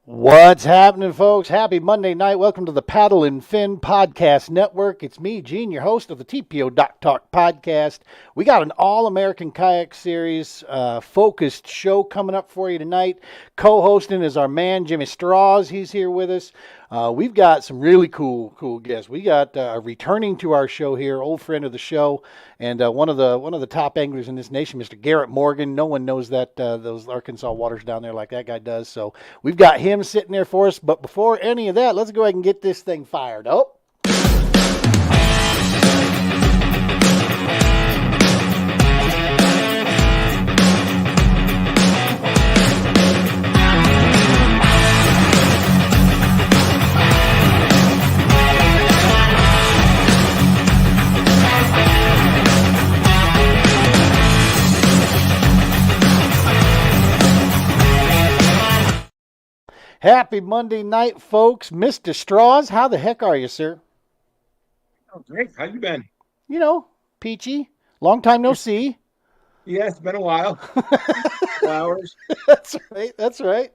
What's happening, folks? Happy Monday night. Welcome to the Paddle and Fin Podcast Network. It's me, Gene, your host of the TPO Talk podcast. We got an All American Kayak Series focused show coming up for you tonight. Co-hosting is our man, Jimmy Straws. He's here with us. We've got some really cool guests. We got returning to our show here, old friend of the show, and one of the top anglers in this nation, Mr. Garrett Morgan. No one knows that those Arkansas waters down there like that guy does. So we've got him sitting there for us. But before any of that, let's go ahead and get this thing fired up. Happy Monday night, folks. Mr. Straws, how the heck are you, sir? Oh, great. How you been? You know, peachy. Long time no see. Yeah, it's been a while. Flowers. That's right. That's right.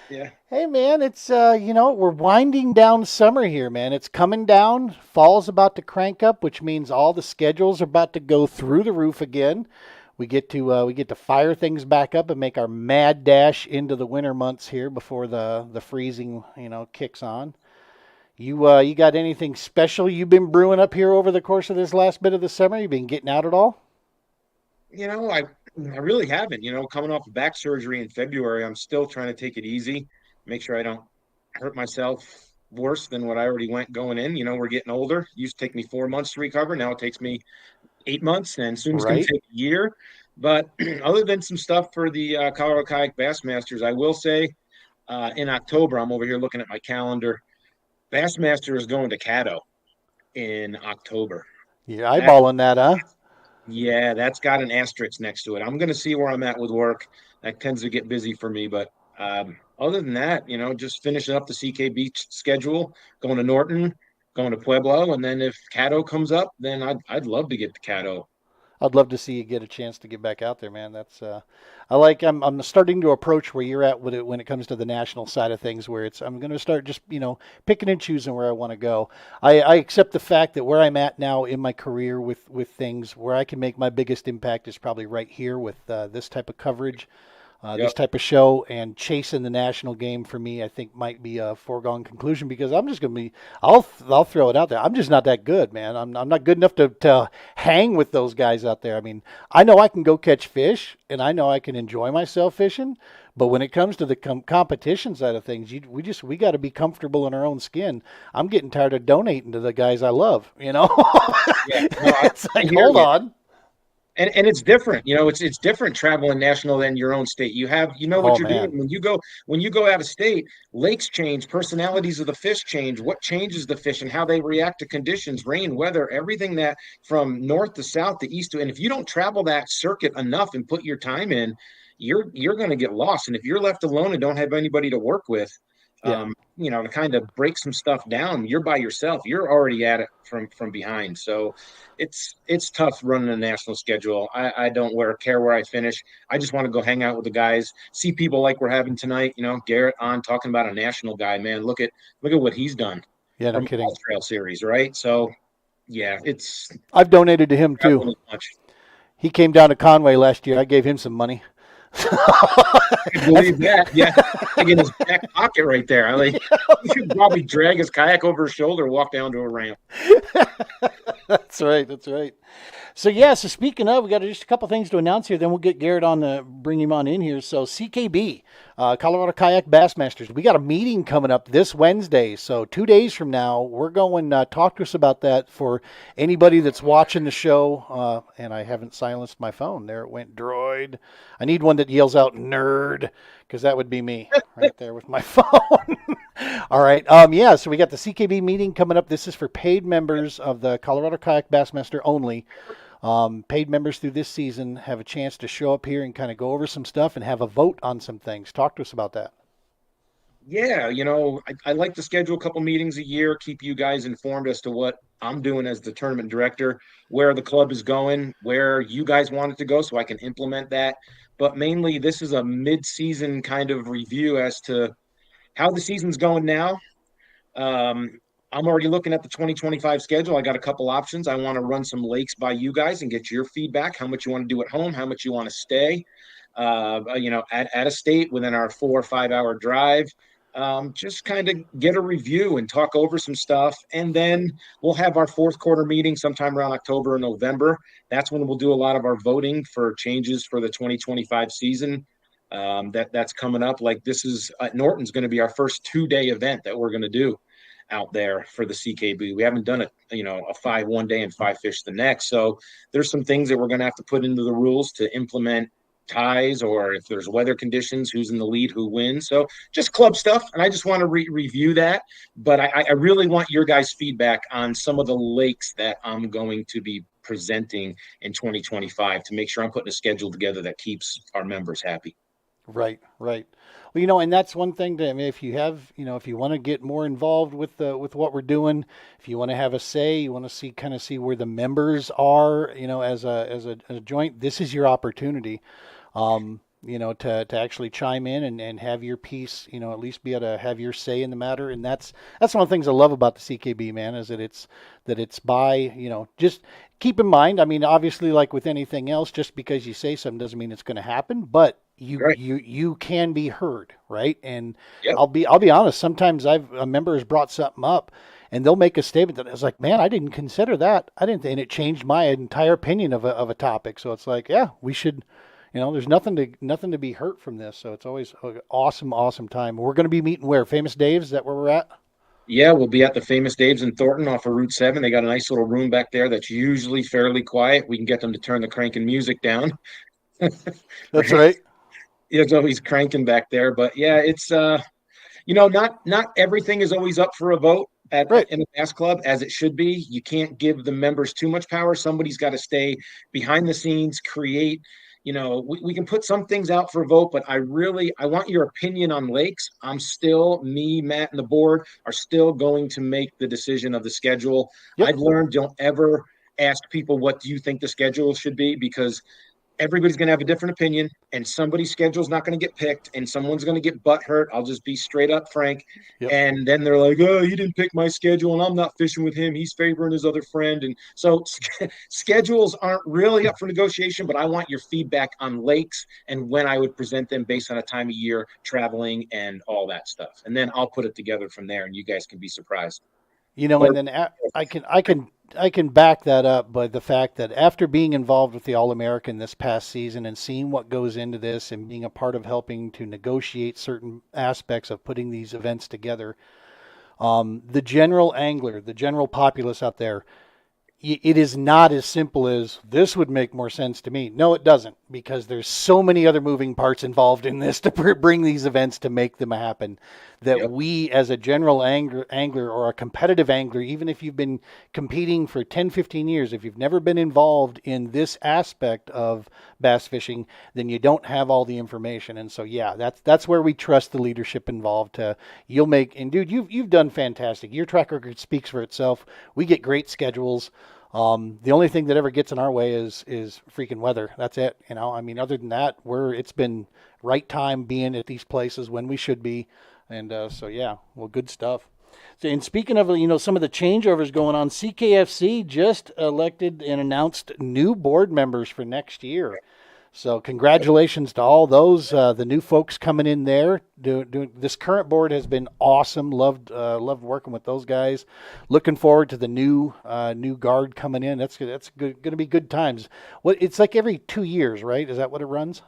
Yeah. Hey, man, it's, we're winding down summer here, man. It's coming down. Fall's about to crank up, which means all the schedules are about to go through the roof again. We get to fire things back up and make our mad dash into the winter months here before the freezing, kicks on. You got anything special you've been brewing up here over the course of this last bit of the summer? You been getting out at all? I really haven't. Coming off of back surgery in February, I'm still trying to take it easy, make sure I don't hurt myself worse than what I already went going in. We're getting older. It used to take me 4 months to recover. Now it takes me 8 months, and soon it's going to Right. take a year. But other than some stuff for the Colorado Kayak Bassmasters, I will say in October, I'm over here looking at my calendar. Bassmaster is going to Caddo in October. You're That, eyeballing that, huh? yeah, that's got an asterisk next to it. I'm going to see where I'm at with work. That tends to get busy for me, but other than that, just finishing up the CK Beach schedule, going to Norton, going to Pueblo, and then if Caddo comes up, then I'd love to get to Caddo. I'd love to see you get a chance to get back out there, man. I'm starting to approach where you're at with it when it comes to the national side of things, where I'm going to start just picking and choosing where I want to go. I accept the fact that where I'm at now in my career with things, where I can make my biggest impact is probably right here with this type of coverage. This Yep. type of show, and chasing the national game for me, I think might be a foregone conclusion, because I'm just going to be, I'll throw it out there. I'm just not that good, man. I'm not good enough to hang with those guys out there. I mean, I know I can go catch fish, and I know I can enjoy myself fishing, but when it comes to the competition side of things, we got to be comfortable in our own skin. I'm getting tired of donating to the guys I love, Yeah, no, It's I like, hear hold you. on. And it's different, it's different traveling national than your own state. You know Oh what you're doing man. when you go out of state. Lakes change, personalities of the fish change, what changes the fish and how they react to conditions, rain, weather, everything that from north to south to east to. And if you don't travel that circuit enough and put your time in, you're going to get lost. And if you're left alone and don't have anybody to work with, Yeah. to kind of break some stuff down, you're by yourself. You're already at it from behind. So it's tough running a national schedule. I don't care where I finish. I just want to go hang out with the guys, see people like we're having tonight. Garrett on talking about a national guy. Man, look at what he's done Yeah, no from All kidding. Trail Series, right? So yeah, it's I've donated to him too. traveling as much. He came down to Conway last year. I gave him some money. I That's, believe that. Yeah, like in his back pocket right there. You should probably drag his kayak over his shoulder, walk down to a ramp. that's right. That's right. So yeah. So speaking of, we got just a couple things to announce here. Then we'll get Garrett on to bring him on in here. So CKB, Colorado Kayak Bassmasters. We got a meeting coming up this Wednesday. So 2 days from now, we're going. Talk to us about that for anybody that's watching the show. And I haven't silenced my phone. There it went, droid. I need one that yells out "nerd," because that would be me right there with my phone. All right. Yeah. So we got the CKB meeting coming up. This is for paid members of the Colorado Kayak Bassmaster only. Paid members through this season have a chance to show up here and kind of go over some stuff and have a vote on some things. Talk to us about that. Yeah, I like to schedule a couple meetings a year, keep you guys informed as to what I'm doing as the tournament director, where the club is going, where you guys want it to go, so I can implement that. But mainly, this is a mid-season kind of review as to how the season's going now. Um, I'm already looking at the 2025 schedule. I got a couple options. I want to run some lakes by you guys and get your feedback. How much you want to do at home? How much you want to stay? At a state within our 4 or 5 hour drive. Just kind of get a review and talk over some stuff. And then we'll have our fourth quarter meeting sometime around October or November. That's when we'll do a lot of our voting for changes for the 2025 season. That's coming up. Like this is Norton's going to be our first 2-day event that we're going to do out there for the CKB. We haven't done a 5 one day and 5 fish the next. So there's some things that we're going to have to put into the rules to implement ties, or if there's weather conditions, who's in the lead, who wins. So just club stuff. And I just want to review that. But I really want your guys' feedback on some of the lakes that I'm going to be presenting in 2025 to make sure I'm putting a schedule together that keeps our members happy. Right, right. Well, and that's one thing to, I mean, if you have, if you want to get more involved with what we're doing, if you want to have a say, you want to see where the members are, as a joint, this is your opportunity, to actually chime in and have your piece, at least be able to have your say in the matter. And that's one of the things I love about the CKB, man, is that it's by, just keep in mind, I mean, obviously, like with anything else, just because you say something doesn't mean it's going to happen, but you can be heard, right? And Yep. I'll be honest, sometimes a member has brought something up and they'll make a statement that is like, man, I didn't consider that. I didn't, and it changed my entire opinion of a topic. So it's like, yeah, we should, there's nothing to be hurt from this. So it's always an awesome time. We're going to be meeting where? Famous Dave's, is that where we're at? Yeah, we'll be at the Famous Dave's in Thornton off of Route 7. They got a nice little room back there that's usually fairly quiet. We can get them to turn the cranking music down. That's right. It's always cranking back there. But yeah, it's not everything is always up for a vote Right. in the bass club as it should be. You can't give the members too much power. Somebody's got to stay behind the scenes, create. We can put some things out for a vote, but I want your opinion on lakes. Me, Matt, and the board are still going to make the decision of the schedule. Yep. I've learned, don't ever ask people, what do you think the schedule should be? Because everybody's going to have a different opinion, and somebody's schedule is not going to get picked, and someone's going to get butt hurt. I'll just be straight up frank. Yep. And then they're like, oh, you didn't pick my schedule, and I'm not fishing with him. He's favoring his other friend. And so schedules aren't really up for negotiation, but I want your feedback on lakes and when I would present them based on a time of year, traveling, and all that stuff. And then I'll put it together from there, and you guys can be surprised. And then I can back that up by the fact that after being involved with the All American this past season and seeing what goes into this and being a part of helping to negotiate certain aspects of putting these events together, the general angler, the general populace out there, it is not as simple as this would make more sense to me. No, it doesn't, because there's so many other moving parts involved in this to bring these events to make them happen that we as a general angler or a competitive angler, even if you've been competing for 10, 15 years, if you've never been involved in this aspect of bass fishing, then you don't have all the information. And so, yeah, that's where we trust the leadership involved. You'll make, and dude, you've done fantastic. Your track record speaks for itself. We get great schedules. The only thing that ever gets in our way is freaking weather. That's it. I mean, other than that, it's been right time being at these places when we should be. And so, yeah, well, good stuff. So, and speaking of, some of the changeovers going on, CKFC just elected and announced new board members for next year. So congratulations to all those, the new folks coming in there. This current board has been awesome. Loved working with those guys. Looking forward to the new guard coming in. That's going to be good times. It's like every 2 years, right? Is that what it runs?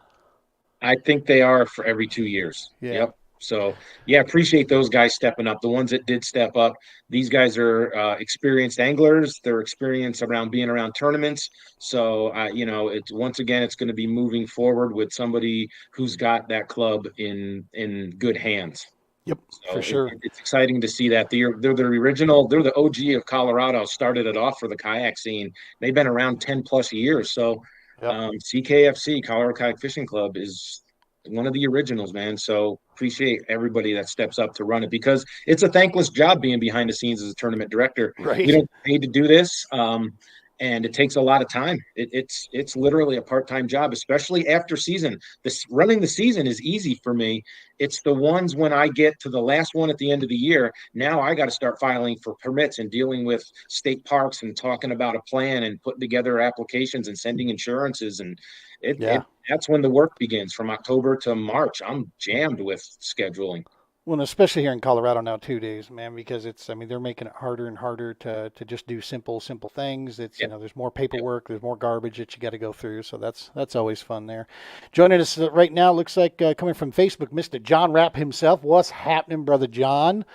I think they are for every 2 years. Yeah. Yep. So, yeah, appreciate those guys stepping up. The ones that did step up, these guys are experienced anglers. They're experienced around being around tournaments. So, it's once again, it's going to be moving forward with somebody who's got that club in good hands. Yep, so for sure. It's exciting to see that they're the OG of Colorado. Started it off for the kayak scene. They've been around 10 plus years. So, CKFC, Colorado Kayak Fishing Club, is one of the originals, man. So appreciate everybody that steps up to run it, because it's a thankless job being behind the scenes as a tournament director. Right. You don't get paid to do this. and it takes a lot of time. It's literally a part-time job, especially after season. This running the season is easy for me. It's the ones when I get to the last one at the end of the year, now I got to start filing for permits and dealing with state parks and talking about a plan and putting together applications and sending insurances, and that's when the work begins. From October to March, I'm jammed with scheduling. Well, especially here in Colorado now, 2 days, man, because they're making it harder and harder to just do simple things. It's, there's more paperwork, there's more garbage that you got to go through. So that's always fun there. Joining us right now, looks like coming from Facebook, Mr. John Rapp himself. What's happening, brother John?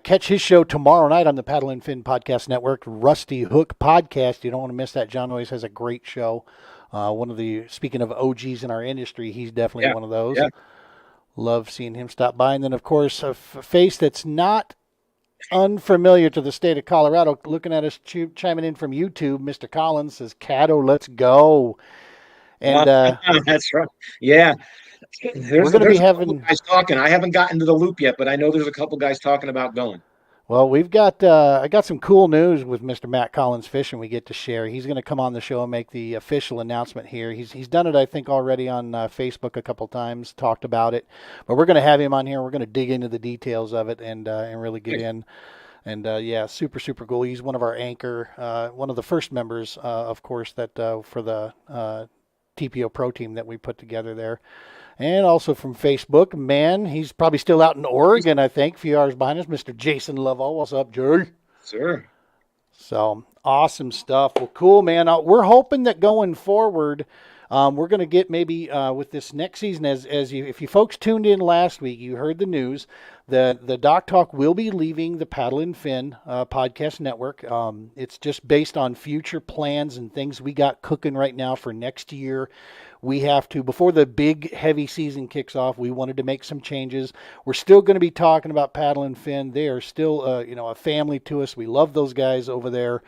Catch his show tomorrow night on the Paddle and Fin Podcast Network, Rusty Hook Podcast. You don't want to miss that. John always has a great show. Speaking of OGs in our industry, he's definitely one of those. Yeah. Love seeing him stop by. And then, of course, a face that's not unfamiliar to the state of Colorado, looking at us chiming in from YouTube, Mr. Collins says, Caddo, let's go. And that's right. Yeah. We're going to be having guys talking. I haven't gotten to the loop yet, but I know there's a couple guys talking about going. Well, we've got I got some cool news with Mr. Matt Collins Fishing we get to share. He's going to come on the show and make the official announcement here. He's done it, I think, already on Facebook a couple times, talked about it. But we're going to have him on here. We're going to dig into the details of it and really get in. And, super, super cool. He's one of our anchor, one of the first members, of course, that for the TPO Pro team that we put together there. And also from Facebook, man, he's probably still out in Oregon, I think, a few hours behind us, Mr. Jason Lovell. What's up, Jay? Sure. So, awesome stuff. Well, cool, man. We're hoping that going forward, we're going to get maybe with this next season, if you folks tuned in last week, you heard the news, the Doc Talk will be leaving the Paddle and Fin podcast network. It's just based on future plans and things we got cooking right now for next year. We have to, before the big heavy season kicks off, we wanted to make some changes. We're still going to be talking about Paddle and Fin. They are still, a family to us. We love those guys over there.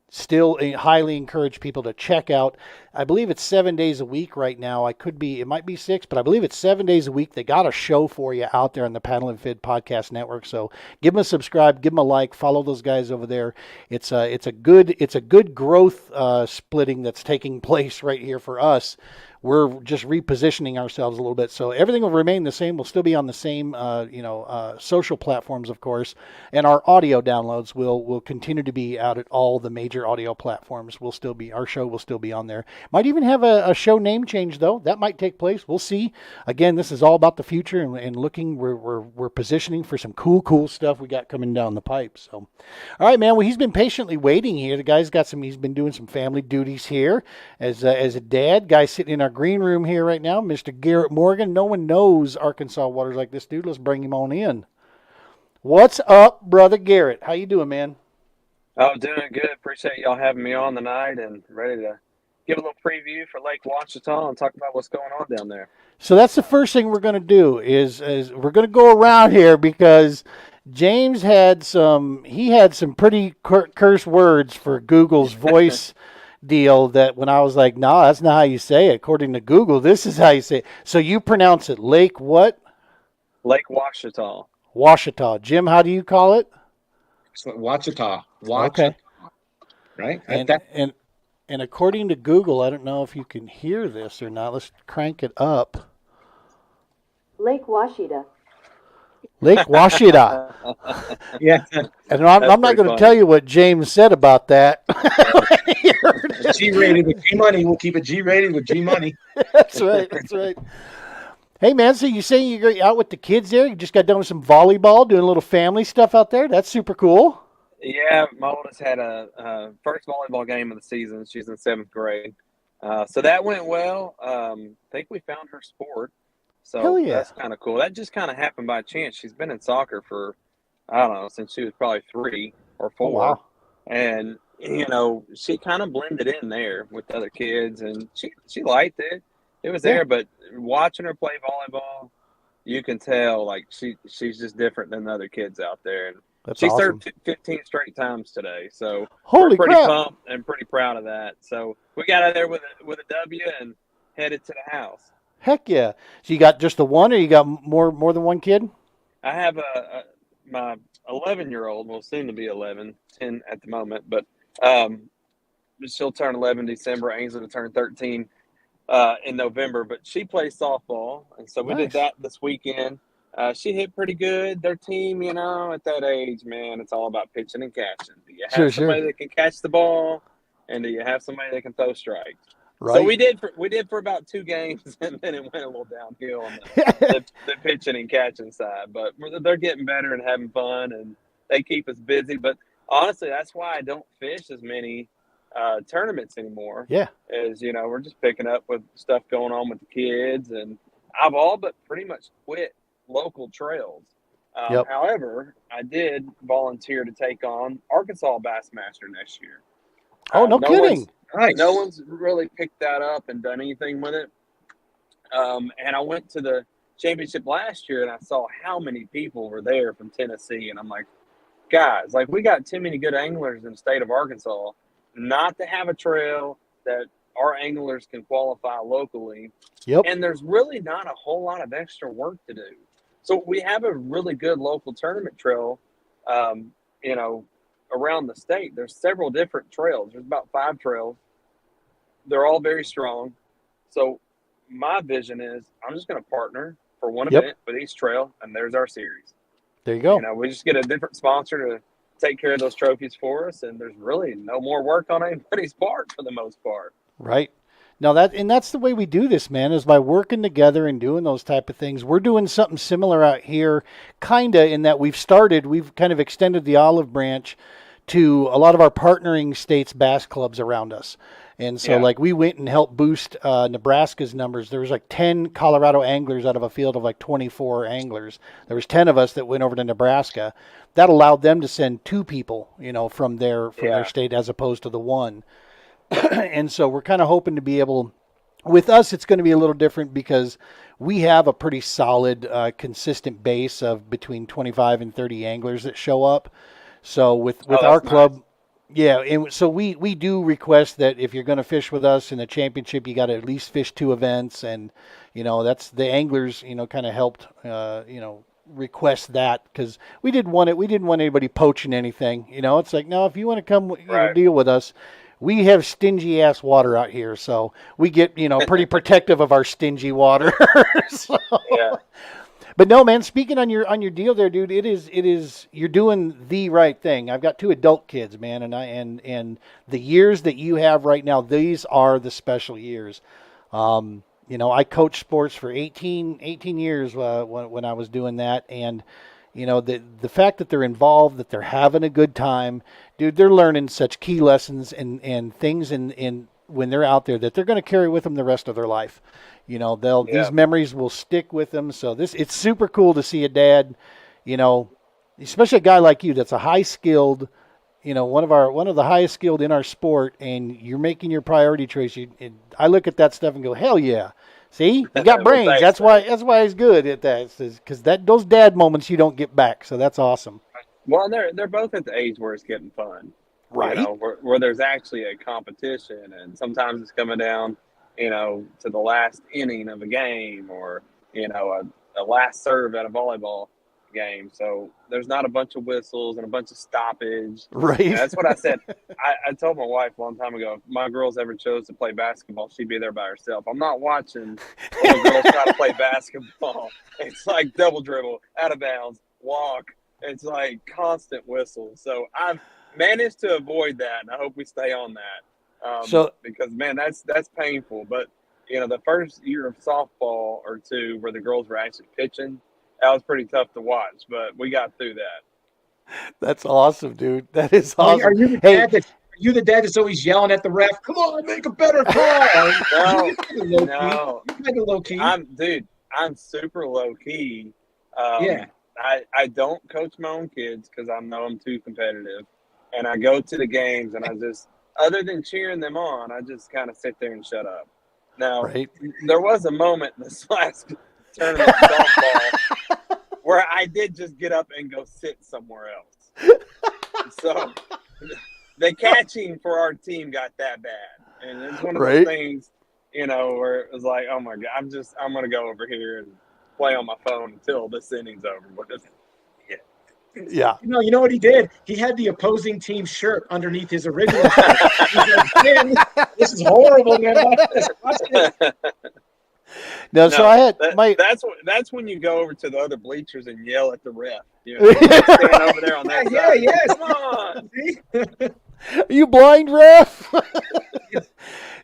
Still highly encourage people to check out. I believe it's 7 days a week right now. It might be 6, but I believe it's 7 days a week. They got a show for you out there on the Paddle and Fin Podcast Network. So give them a subscribe, give them a like, follow those guys over there. It's a good growth splitting that's taking place right here for us. We're just repositioning ourselves a little bit. So everything will remain the same. We'll still be on the same, social platforms, of course. And our audio downloads will continue to be out at all the major audio platforms. Our show will still be on there. Might even have a show name change, though. That might take place. We'll see. Again, this is all about the future and looking. We're positioning for some cool stuff we got coming down the pipe. So, all right, man. Well, he's been patiently waiting here. The guy's he's been doing some family duties here as a dad. Guy sitting in our green room here right now, Mr. Garrett Morgan. No one knows Arkansas waters like this dude. Let's bring him on in. What's up, brother Garrett? How you doing, man? Oh, doing good. Appreciate y'all having me on tonight and ready to give a little preview for Lake Ouachita and talk about what's going on down there. So that's the first thing we're going to do is we're going to go around here because James had some pretty curse words for Google's voice deal that when I was like, no, that's not how you say it. According to Google, this is how you say it. So you pronounce it Lake what? Lake Ouachita. Ouachita. Jim, how do you call it? Ouachita. Okay. Right? And according to Google, I don't know if you can hear this or not. Let's crank it up. Lake Ouachita. Lake Ouachita. Yeah. And I'm not going to tell you what James said about that. G-rated with G-Money. We'll keep it G-rated with G-Money. That's right. Hey, man, so you say you're out with the kids there? You just got done with some volleyball, doing a little family stuff out there? That's super cool. Yeah, my oldest had a first volleyball game of the season. She's in 7th grade. So that went well. I think we found her sport. So that's kind of cool. That just kind of happened by chance. She's been in soccer for, I don't know, since she was probably 3 or 4. Oh, wow. And, she kind of blended in there with other kids, and she liked it. It was there, but watching her play volleyball, you can tell, like, she's just different than the other kids out there. And that's she awesome. served 15 straight times today. So Holy we're pretty crap. pumped and pretty proud of that. So we got out there with a W and headed to the house. Heck yeah. So you got just the one, or you got more than one kid? I have my 11-year-old, well, soon to be 11, 10 at the moment, but she'll turn 11 in December. Ainsley will turn 13 in November. But she plays softball, and so we did that this weekend. She hit pretty good. Their team, at that age, man, it's all about pitching and catching. Do you have somebody that can catch the ball, and do you have somebody that can throw strikes? Right. So we did for about 2 games, and then it went a little downhill on the pitching and catching side. But they're getting better and having fun, and they keep us busy. But honestly, that's why I don't fish as many tournaments anymore. Yeah. As we're just picking up with stuff going on with the kids, and I've all but pretty much quit local trails. However, I did volunteer to take on Arkansas Bassmaster next year. Oh, no kidding. No one's really picked that up and done anything with it. And I went to the championship last year, and I saw how many people were there from Tennessee. And I'm like, guys, we got too many good anglers in the state of Arkansas not to have a trail that our anglers can qualify locally. Yep. And there's really not a whole lot of extra work to do. So we have a really good local tournament trail, around the state. There's several different trails. There's about 5 trails. They're all very strong. So my vision is I'm just going to partner for one event with each trail, and there's our series. There you go. We just get a different sponsor to take care of those trophies for us, and there's really no more work on anybody's part for the most part. Right. Now that's the way we do this, man, is by working together and doing those type of things. We're doing something similar out here, kind of, in that we've kind of extended the olive branch to a lot of our partnering states' bass clubs around us. And so, we went and helped boost Nebraska's numbers. There was 10 Colorado anglers out of a field of 24 anglers. There was 10 of us that went over to Nebraska. That allowed them to send 2 people, from their state as opposed to the 1. And so we're kind of hoping to be able, with us, it's going to be a little different because we have a pretty solid, consistent base of between 25 and 30 anglers that show up. So with our club, and so we do request that if you're going to fish with us in the championship, you got to at least fish 2 events. And, that's the anglers, kind of helped, request that because we didn't want anybody poaching anything. It's no, if you want to come deal with us, we have stingy ass water out here, so we get pretty protective of our stingy water. So. Yeah. But no, man, speaking on your deal there, dude, it is you're doing the right thing. I've got 2 adult kids, man, and the years that you have right now, these are the special years. I coached sports for 18 years when I was doing that, and the fact that they're involved, that they're having a good time, dude, they're learning such key lessons and things in when they're out there that they're going to carry with them the rest of their life. These memories will stick with them. So it's super cool to see a dad, especially a guy like you that's a high skilled, one of the highest skilled in our sport, and you're making your priority choice. I look at that stuff and go, hell yeah. See, you got brains. Well, that's why he's good at that. Because those dad moments you don't get back. So that's awesome. Well, they're both at the age where it's getting fun, right? Where there's actually a competition, and sometimes it's coming down, to the last inning of a game, or a last serve at a volleyball game. So there's not a bunch of whistles and a bunch of stoppage. Right. And that's what I said. I told my wife a long time ago, if my girls ever chose to play basketball, she'd be there by herself. I'm not watching little girls try to play basketball. It's like double dribble, out of bounds, walk. It's like constant whistle. So I've managed to avoid that, and I hope we stay on that. Because, man, that's painful. But, the first year of softball or 2 where the girls were actually pitching, that was pretty tough to watch, but we got through that. That's awesome, dude. That is awesome. Are you the dad that's always yelling at the ref? Come on, make a better call. No. You're kind of low key. I'm super low key. I don't coach my own kids because I know I'm too competitive, and I go to the games and I just, other than cheering them on, I just kind of sit there and shut up. Now, There was a moment this last tournament softball where I did just get up and go sit somewhere else. So the catching for our team got that bad, and it's one of those things, where it was like, oh my God, I'm gonna go over here and play on my phone until this inning's over. Yeah. You know what he did? He had the opposing team shirt underneath his original shirt. He's like, man, this is horrible, man. Watch this. Watch this. No, so I had that's when you go over to the other bleachers and yell at the ref. You know, stand over there on that side. Yes. Come on. You blind ref.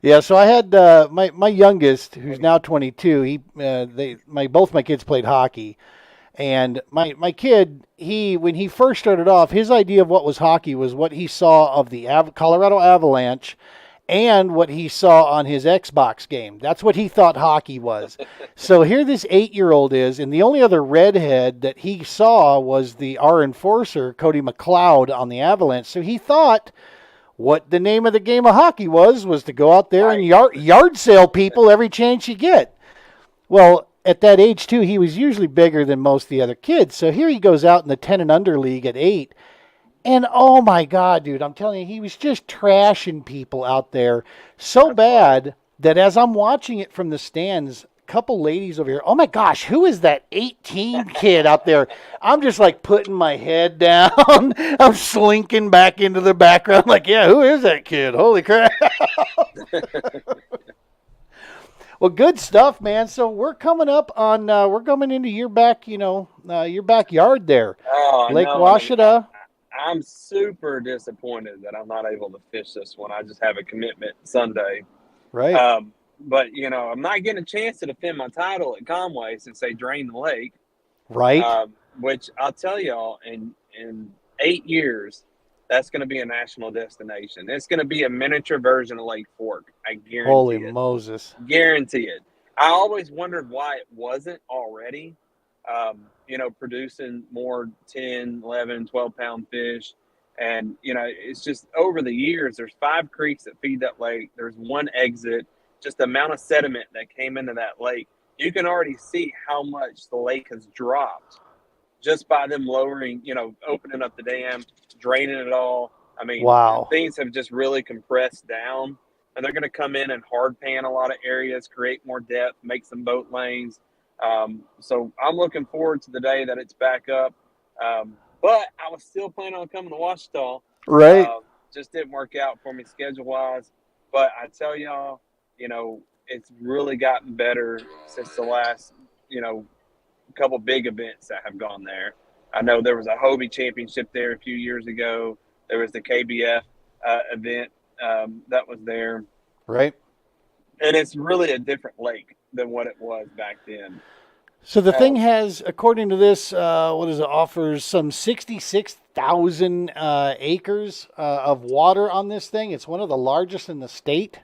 Yeah, so I had my youngest, who's now 22. Both my kids played hockey, and my kid, when he first started off, his idea of what was hockey was what he saw of the Colorado Avalanche, and what he saw on his Xbox game. That's what he thought hockey was. So here this 8-year-old is, and the only other redhead that he saw was our enforcer, Cody McLeod, on the Avalanche. So he thought what the name of the game of hockey was to go out there and yard sale people every chance you get. Well, at that age, too, he was usually bigger than most of the other kids. So here he goes out in the 10 and under league at 8. And oh my God, dude, I'm telling you, he was just trashing people out there so bad that as I'm watching it from the stands, a couple ladies over here, oh my gosh, who is that 18 kid out there? I'm just like putting my head down. I'm slinking back into the background like, yeah, who is that kid? Holy crap. Well, good stuff, man. So we're coming up on, we're coming into your backyard there. Oh, Lake Ouachita. I'm super disappointed that I'm not able to fish this one. I just have a commitment Sunday. Right. But, I'm not getting a chance to defend my title at Conway since they drained the lake. Right. Which I'll tell y'all, in 8 years, that's going to be a national destination. It's going to be a miniature version of Lake Fork. I guarantee it. Holy Moses. Guarantee it. I always wondered why it wasn't already. Producing more 10, 11, 12-pound fish. And, it's just over the years, there's 5 creeks that feed that lake. There's one exit, just the amount of sediment that came into that lake. You can already see how much the lake has dropped just by them lowering, opening up the dam, draining it all. I mean, wow. Things have just really compressed down. And they're going to come in and hard pan a lot of areas, create more depth, make some boat lanes. So I'm looking forward to the day that it's back up. But I was still planning on coming to Ouachita. Right. Just didn't work out for me schedule-wise. But I tell y'all, it's really gotten better since the last, couple big events that have gone there. I know there was a HOBIE championship there a few years ago. There was the KBF event that was there. Right. And it's really a different lake than what it was back then. So the thing has, according to this, offers some 66,000 acres of water on this thing. It's one of the largest in the state.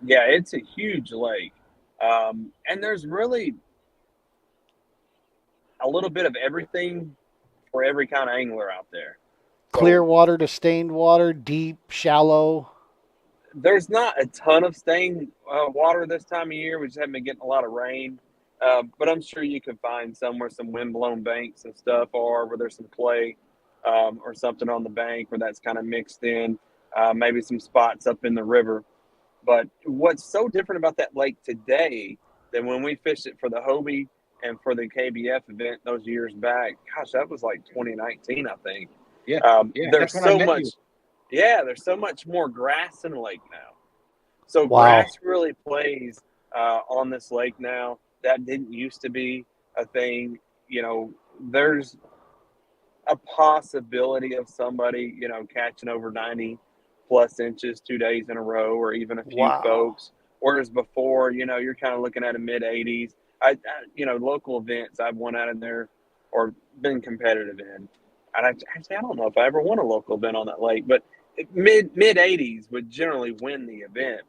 Yeah, it's a huge lake. And there's really a little bit of everything for every kind of angler out there. So, clear water to stained water, deep, shallow. There's not a ton of stained water this time of year. We just haven't been getting a lot of rain. But I'm sure you can find somewhere some wind-blown banks and stuff are where there's some clay or something on the bank where that's kind of mixed in, maybe some spots up in the river. But what's so different about that lake today than when we fished it for the HOBIE and for the KBF event those years back, gosh, that was like 2019, I think. Yeah. There's so much. Yeah, there's so much more grass in the lake now. So grass really plays on this lake now. That didn't used to be a thing. There's a possibility of somebody, catching over 90 plus inches 2 days in a row, or even a few folks. Whereas before, you're kind of looking at a mid 80s. Local events I've won out in there or been competitive in. And I don't know if I ever won a local event on that lake, but mid 80s would generally win the event.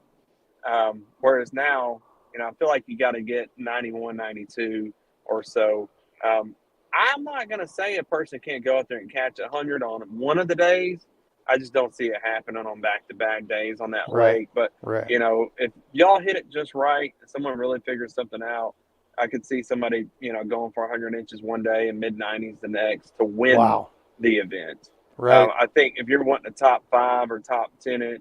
Whereas now, I feel like you got to get 91, 92 or so. I'm not going to say a person can't go out there and catch 100 on one of the days. I just don't see it happening on back-to-back days on that lake. But, if y'all hit it just right, if someone really figures something out, I could see somebody, going for 100 inches one day and mid-90s the next to win the event. Right. I think if you're wanting a top 5 or top 10,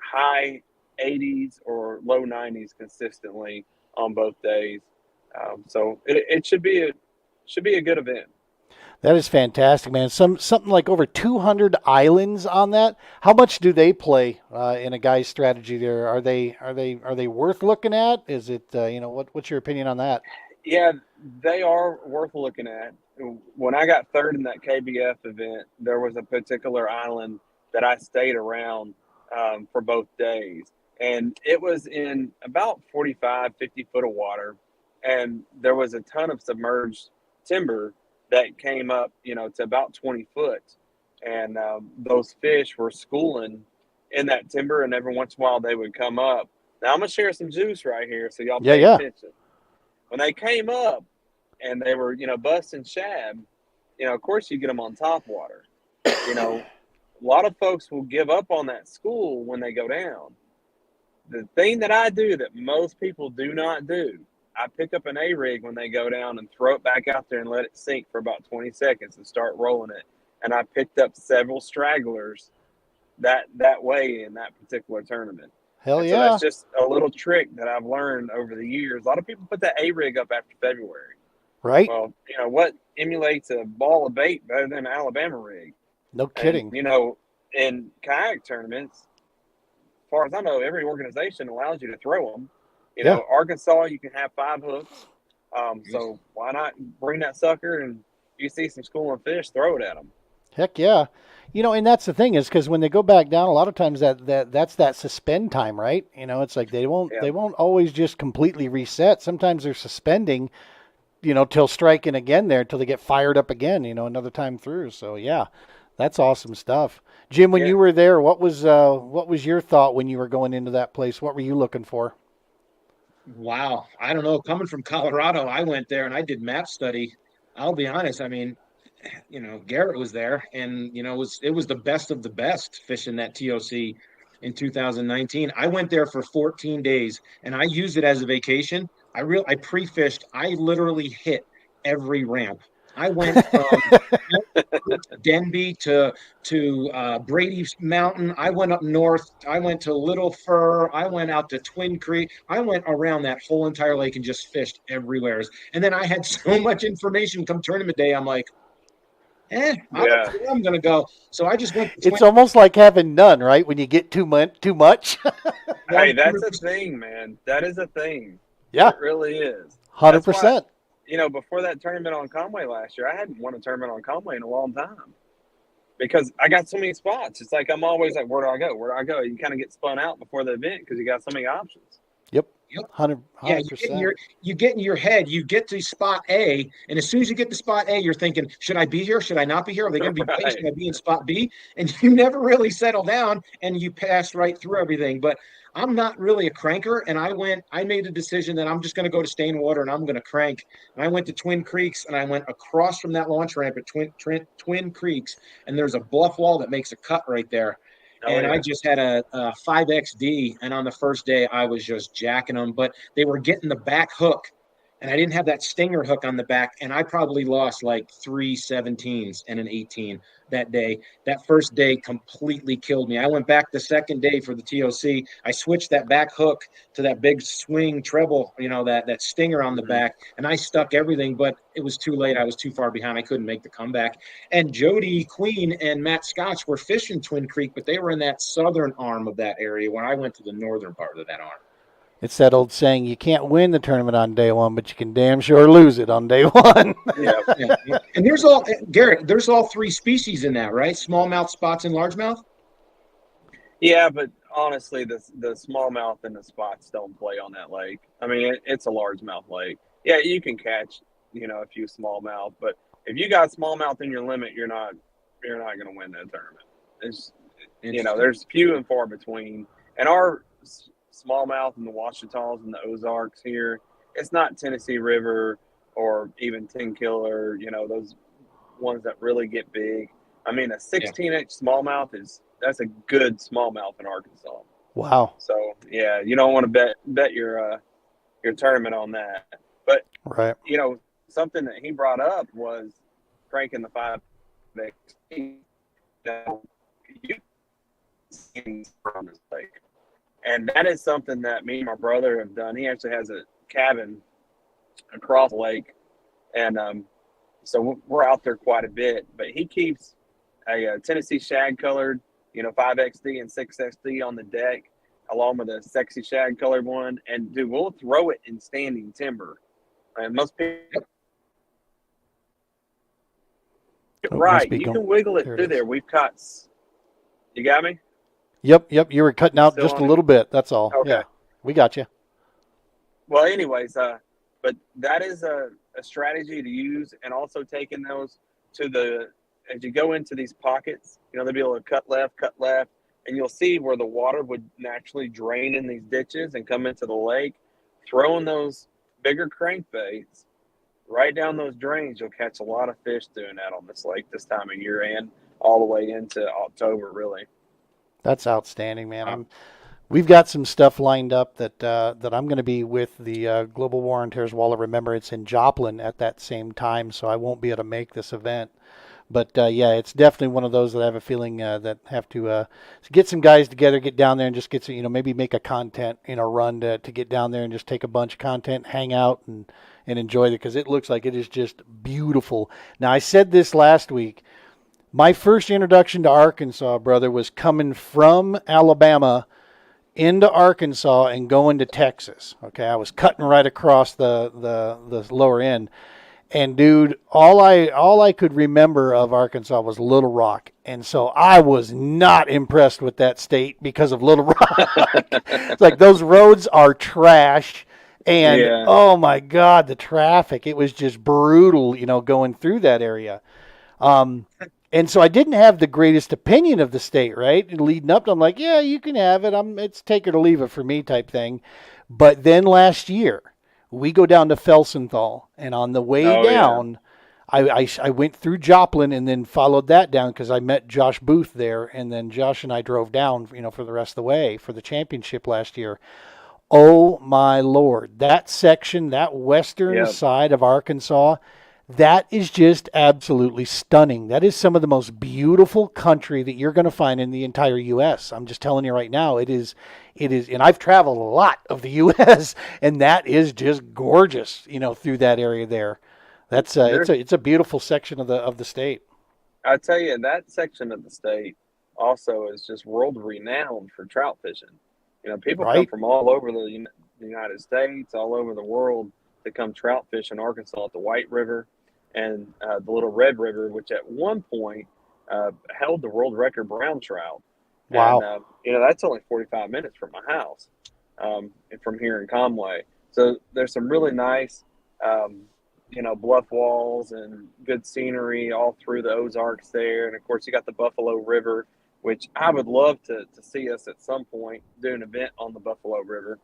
high 80s or low 90s consistently on both days. So it should be a good event. That is fantastic, man. Something like over 200 islands on that. How much do they play in a guy's strategy there? Are they worth looking at? Is it what's your opinion on that? Yeah, they are worth looking at. When I got third in that KBF event, there was a particular island that I stayed around for both days. And it was in about 45, 50 foot of water. And there was a ton of submerged timber that came up, to about 20 foot. And those fish were schooling in that timber. And every once in a while they would come up. Now I'm going to share some juice right here. So y'all Yeah, pay yeah. attention. When they came up and they were, busting shad, of course you get them on top water. A lot of folks will give up on that school when they go down. The thing that I do that most people do not do, I pick up an A-rig when they go down and throw it back out there and let it sink for about 20 seconds and start rolling it. And I picked up several stragglers that way in that particular tournament. Hell and yeah. So that's just a little trick that I've learned over the years. A lot of people put that A-rig up after February. Right. Well, what emulates a ball of bait better than an Alabama rig? No kidding. And, in kayak tournaments, as far as I know, every organization allows you to throw them. Arkansas, you can have 5 hooks. So why not bring that sucker, and you see some schooling fish, throw it at them. Heck yeah. And that's the thing is because when they go back down, a lot of times that's that suspend time, right? It's like they won't always just completely reset. Sometimes they're suspending, till striking again there, till they get fired up again, another time through. So yeah, that's awesome stuff. Jim, when you were there, what was your thought when you were going into that place? What were you looking for? Wow. I don't know. Coming from Colorado, I went there and I did map study. I'll be honest. I mean, Garrett was there, and it was the best of the best fishing that TOC in 2019. I went there for 14 days, and I used it as a vacation. I pre-fished. I literally hit every ramp. I went from Denby to Brady Mountain. I went up north. I went to Little Fur. I went out to Twin Creek. I went around that whole entire lake and just fished everywhere. And then I had so much information come tournament day. I'm like, I don't know where I'm going to go. So I just went. It's almost like having none, right? When you get too much. Hey, that's a thing, man. That is a thing. Yeah. It really is. 100%. Before that tournament on Conway last year, I hadn't won a tournament on Conway in a long time because I got so many spots. It's like I'm always like, where do I go? Where do I go? You kind of get spun out before the event because you got so many options. Yep. 100%. Yeah, you get in your head, you get to spot A, and as soon as you get to spot A, you're thinking, should I be here? Should I not be here? Are they going to be right. Should I be in spot B? And you never really settle down, and you pass right through everything. But I'm not really a cranker, and I made a decision that I'm just going to go to Stainwater, and I'm going to crank. And I went to Twin Creeks, and I went across from that launch ramp at Twin Creeks, and there's a bluff wall that makes a cut right there. I just had a 5XD, and on the first day, I was just jacking them. But they were getting the back hook, and I didn't have that stinger hook on the back, and I probably lost like 3 17s and an 18 that day. That first day completely killed me. I went back the second day for the TOC. I switched that back hook to that big swing treble, that stinger on the back, and I stuck everything, but it was too late. I was too far behind. I couldn't make the comeback. And Jody Queen and Matt Scotch were fishing Twin Creek, but they were in that southern arm of that area when I went to the northern part of that arm. It's that old saying, you can't win the tournament on day one, but you can damn sure lose it on day one. Yeah. And Garrett, there's all 3 species in that, right? Smallmouth, spots, and largemouth? Yeah, but honestly, the smallmouth and the spots don't play on that lake. I mean, it's a largemouth lake. Yeah, you can catch, a few smallmouth, but if you got smallmouth in your limit, you're not going to win that tournament. It's, there's few and far between. And our smallmouth and the Ouachitas and the Ozarks here, it's not Tennessee River or even 10 killer, those ones that really get big. I mean, a 16-inch smallmouth that's a good smallmouth in Arkansas. Wow. So yeah, you don't want to bet your tournament on that. But right, something that he brought up was cranking the 5XD. From this lake. And that is something that me and my brother have done. He actually has a cabin across the lake. And So we're out there quite a bit. But he keeps a Tennessee shag colored, 5XD and 6XD on the deck, along with a sexy shag colored one. And dude, we'll throw it in standing timber. And most people, right? You can wiggle it through there. We've caught. You got me? Yep. You were cutting out just a little bit. That's all. Okay. Yeah, we got you. Well, anyways, but that is a strategy to use, and also taking those as you go into these pockets, they'll be able to cut left, and you'll see where the water would naturally drain in these ditches and come into the lake. Throwing those bigger crankbaits right down those drains, you'll catch a lot of fish doing that on this lake this time of year and all the way into October, really. That's outstanding, man. We've got some stuff lined up that I'm going to be with the Global War on Terror's Wall of Remembrance in Joplin at that same time, so I won't be able to make this event. But yeah, it's definitely one of those that I have a feeling that have to get some guys together, get down there, and just get some, maybe make a content run to get down there and just take a bunch of content, hang out, and enjoy it, because it looks like it is just beautiful. Now, I said this last week. My first introduction to Arkansas, brother, was coming from Alabama into Arkansas and going to Texas. Okay, I was cutting right across the lower end. And dude, all I could remember of Arkansas was Little Rock. And so I was not impressed with that state because of Little Rock. It's like those roads are trash. And oh my God, the traffic. It was just brutal, going through that area. And so I didn't have the greatest opinion of the state, right? And leading up to, I'm like, yeah, you can have it. It's take it or leave it for me type thing. But then last year, we go down to Felsenthal, and on the way down, I went through Joplin and then followed that down because I met Josh Boothe there, and then Josh and I drove down, for the rest of the way for the championship last year. Oh my Lord, that section, that western side of Arkansas, that is just absolutely stunning. That is some of the most beautiful country that you're going to find in the entire U.S. I'm just telling you right now, it is, and I've traveled a lot of the U.S. and that is just gorgeous, through that area there. That's it's a beautiful section of the state. I tell you, that section of the state also is just world renowned for trout fishing. People come from all over the United States, all over the world to come trout fish in Arkansas at the White River and the Little Red River, which at one point held the world record brown trout. Wow. And, that's only 45 minutes from my house and from here in Conway. So there's some really nice, bluff walls and good scenery all through the Ozarks there. And, of course, you got the Buffalo River, which I would love to see us at some point do an event on the Buffalo River.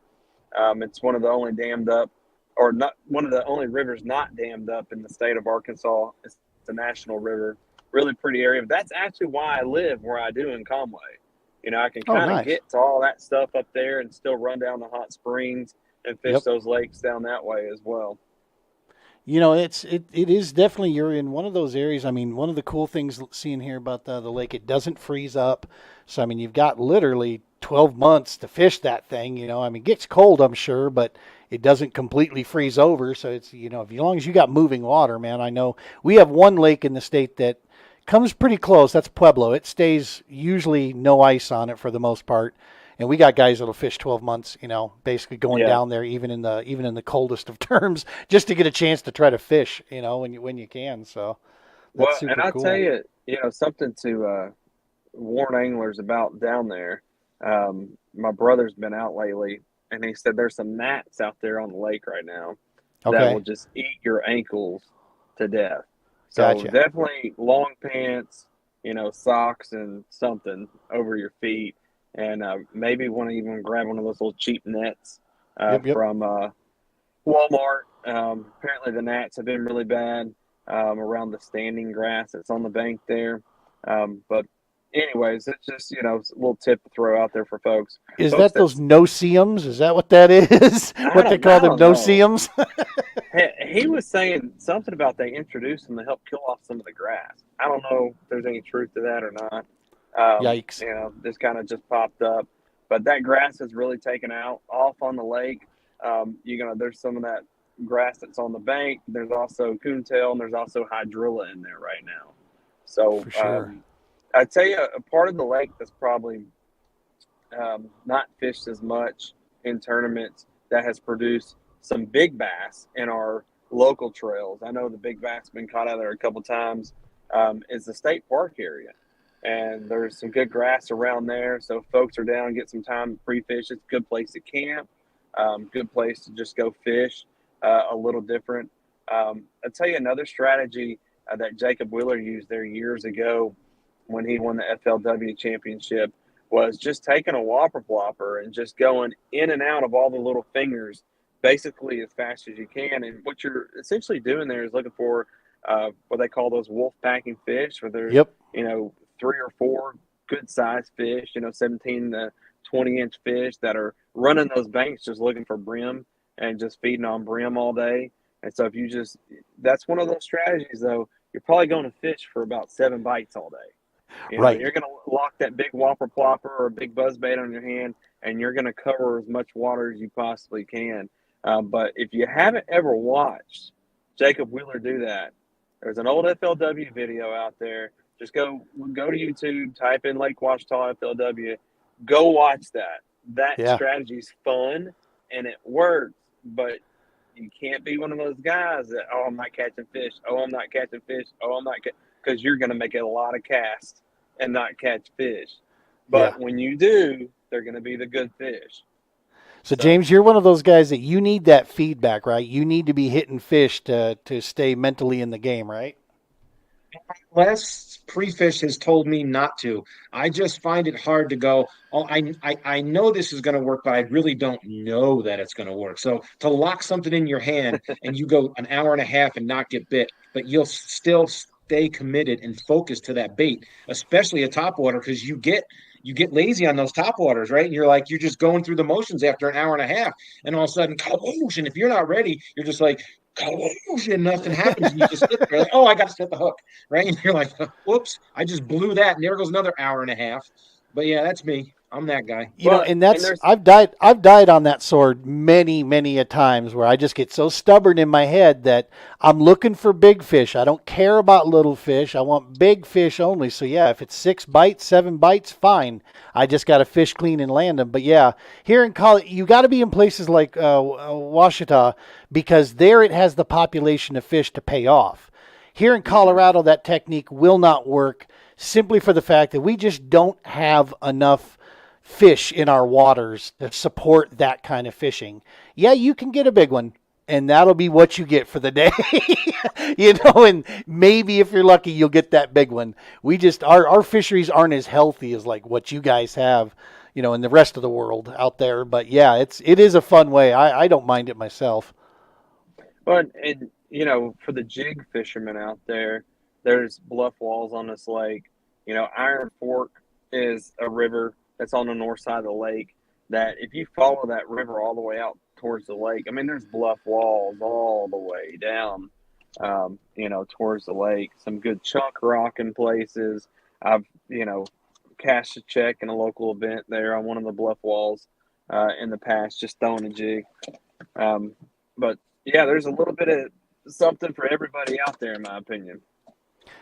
It's one of the only dammed up, or not one of the only rivers not dammed up in the state of Arkansas. It's a national river, really pretty area. But that's actually why I live where I do in Conway. I can kind of get to all that stuff up there and still run down the hot springs and fish those lakes down that way as well. It is definitely, you're in one of those areas. I mean, one of the cool things seeing here about the lake, it doesn't freeze up. So, I mean, you've got literally 12 months to fish that thing, it gets cold, I'm sure, but it doesn't completely freeze over. So it's, as long as you got moving water, man. I know we have one lake in the state that comes pretty close. That's Pueblo. It stays usually no ice on it for the most part. And we got guys that'll fish 12 months, basically going down there even in the coldest of terms just to get a chance to try to fish, when you can. So that's super I'll cool. tell you, something to warn anglers about down there. My brother's been out lately, and he said there's some gnats out there on the lake right now that will just eat your ankles to death. So definitely long pants, socks and something over your feet. And maybe want to even grab one of those little cheap nets from Walmart. Apparently the gnats have been really bad around the standing grass that's on the bank there. But anyways, it's just, a little tip to throw out there for folks. Is that those no-see-ums? Is that what that is? What they call them, no-see-ums? He was saying something about they introduced them to help kill off some of the grass. I don't know if there's any truth to that or not. Yikes. This kind of just popped up. But that grass is really taken off on the lake. There's some of that grass that's on the bank. There's also coontail, and there's also hydrilla in there right now. So For sure. I'd tell you a part of the lake that's probably not fished as much in tournaments that has produced some big bass in our local trails. I know the big bass been caught out there a couple times. Is the state park area, and there's some good grass around there. So if folks are down, get some time to pre-fish. It's a good place to camp. Good place to just go fish. A little different. I'll tell you another strategy that Jacob Wheeler used there years ago when he won the FLW championship was just taking a whopper plopper and just going in and out of all the little fingers basically as fast as you can. And what you're essentially doing there is looking for what they call those wolf packing fish, where there's, Yep. 3 or 4 good sized fish, 17 to 20-inch fish that are running those banks just looking for brim and just feeding on brim all day. And so that's one of those strategies, though. You're probably going to fish for about 7 bites all day. Right. You're going to lock that big whopper plopper or a big buzzbait on your hand, and you're going to cover as much water as you possibly can. But if you haven't ever watched Jacob Wheeler do that, there's an old FLW video out there. Just go to YouTube, type in Lake Ouachita FLW, go watch that. That strategy's fun and it works, but you can't be one of those guys that, I'm not catching fish. I'm not catching fish. I'm not because you're going to make a lot of casts and not catch fish. But when you do, they're going to be the good fish. So, James, you're one of those guys that you need that feedback, right? You need to be hitting fish to stay mentally in the game, right? Les Prefish has told me not to. I just find it hard to go, I know this is going to work, but I really don't know that it's going to work. So to lock something in your hand and you go an hour and a half and not get bit, but you'll still stay committed and focused to that bait, especially a topwater, because you get lazy on those topwaters, right? And you're just going through the motions after an hour and a half, and all of a sudden, and if you're not ready, you're just like, and nothing happens, and you just sit there like, I got to set the hook, right? And you're like, whoops, I just blew that, and there goes another hour and a half. But yeah, that's me. I'm that guy. I've died on that sword many, many a times where I just get so stubborn in my head that I'm looking for big fish. I don't care about little fish. I want big fish only. So yeah, if it's 6 bites, 7 bites, fine. I just got to fish clean and land them. But yeah, here in Colorado, you got to be in places like Ouachita, because there it has the population of fish to pay off. Here in Colorado, that technique will not work simply for the fact that we just don't have enough fish in our waters to support that kind of fishing. Yeah, you can get a big one, and that'll be what you get for the day. And maybe if you're lucky, you'll get that big one. We just, our fisheries aren't as healthy as like what you guys have, in the rest of the world out there. But yeah, it is a fun way. I don't mind it myself. But, for the jig fishermen out there, there's bluff walls on this lake. Iron Fork is a river that's on the north side of the lake that if you follow that river all the way out towards the lake, there's bluff walls all the way down, towards the lake. Some good chunk rock in places. I've, cashed a check in a local event there on one of the bluff walls in the past, just throwing a jig. But, yeah, there's a little bit of something for everybody out there, in my opinion.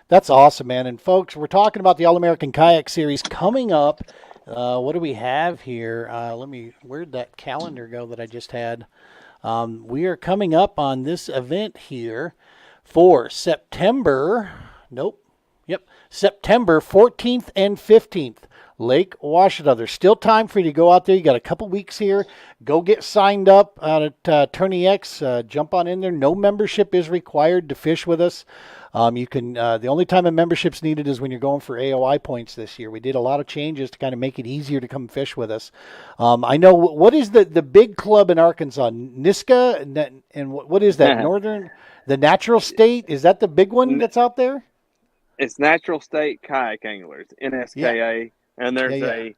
That's awesome, man. And folks, we're talking about the All American Kayak Series coming up. What do we have here? Where'd that calendar go that I just had? We are coming up on this event here for September 14th and 15th. Lake Ouachita. There's still time for you to go out there. You got a couple weeks here. Go get signed up out at Tourney X. Jump on in there. No membership is required to fish with us. You can. The only time a membership's needed is when you're going for AOI points this year. We did a lot of changes to kind of make it easier to come fish with us. I know what is the big club in Arkansas, Niska, and what is that? The Natural State, is that the big one that's out there? It's Natural State Kayak Anglers, NSKA. Yeah. And there's a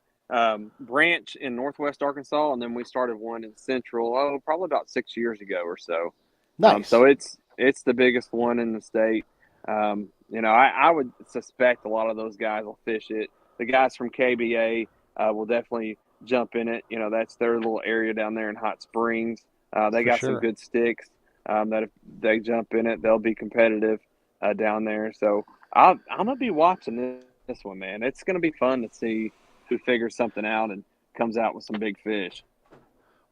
branch in Northwest Arkansas, and then we started one in Central, probably about 6 years ago or so. Nice. So it's the biggest one in the state. I would suspect a lot of those guys will fish it. The guys from KBA will definitely jump in it. That's their little area down there in Hot Springs. They got some good sticks. that if they jump in it, they'll be competitive down there. So I'm going to be watching this one, man. It's going to be fun to see who figures something out and comes out with some big fish.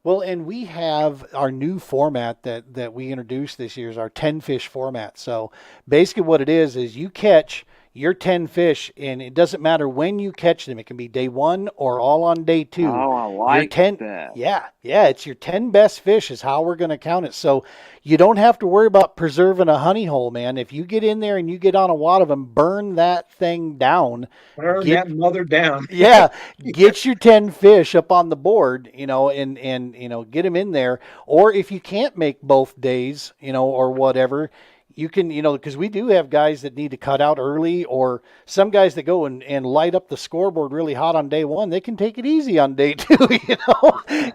Well, and we have our new format that we introduced this year is our 10 fish format. So basically what it is you catch your 10 fish, and it doesn't matter when you catch them. It can be day 1 or all on day 2. Oh, I like that. Yeah, it's your 10 best fish is how we're going to count it. So you don't have to worry about preserving a honey hole, man. If you get in there and you get on a wad of them, burn that thing down. Burn that mother down. Yeah, get your 10 fish up on the board, and get them in there. Or if you can't make both days, or whatever, you can, because we do have guys that need to cut out early, or some guys that go and light up the scoreboard really hot on day 1. They can take it easy on day 2,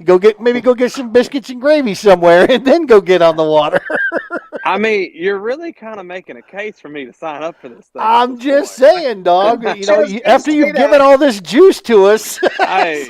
go get some biscuits and gravy somewhere and then go get on the water. I mean, you're really kind of making a case for me to sign up for this thing. I'm just saying, dog. After you've given all this juice to us. Hey,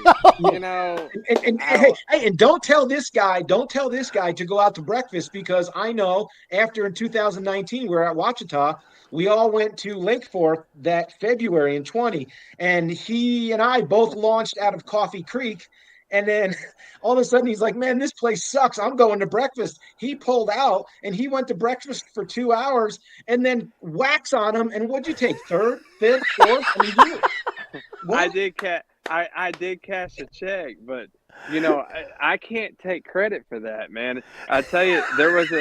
and don't tell this guy to go out to breakfast, because I know after in 2019 we're at Ouachita. We all went to Lake Forth that February in 20, and he and I both launched out of Coffee Creek. And then all of a sudden he's like, man, this place sucks. I'm going to breakfast. He pulled out and he went to breakfast for 2 hours and then wax on him. And what'd you take? 3rd, 5th, 4th? I did cash a check, but I can't take credit for that, man. I tell you, there was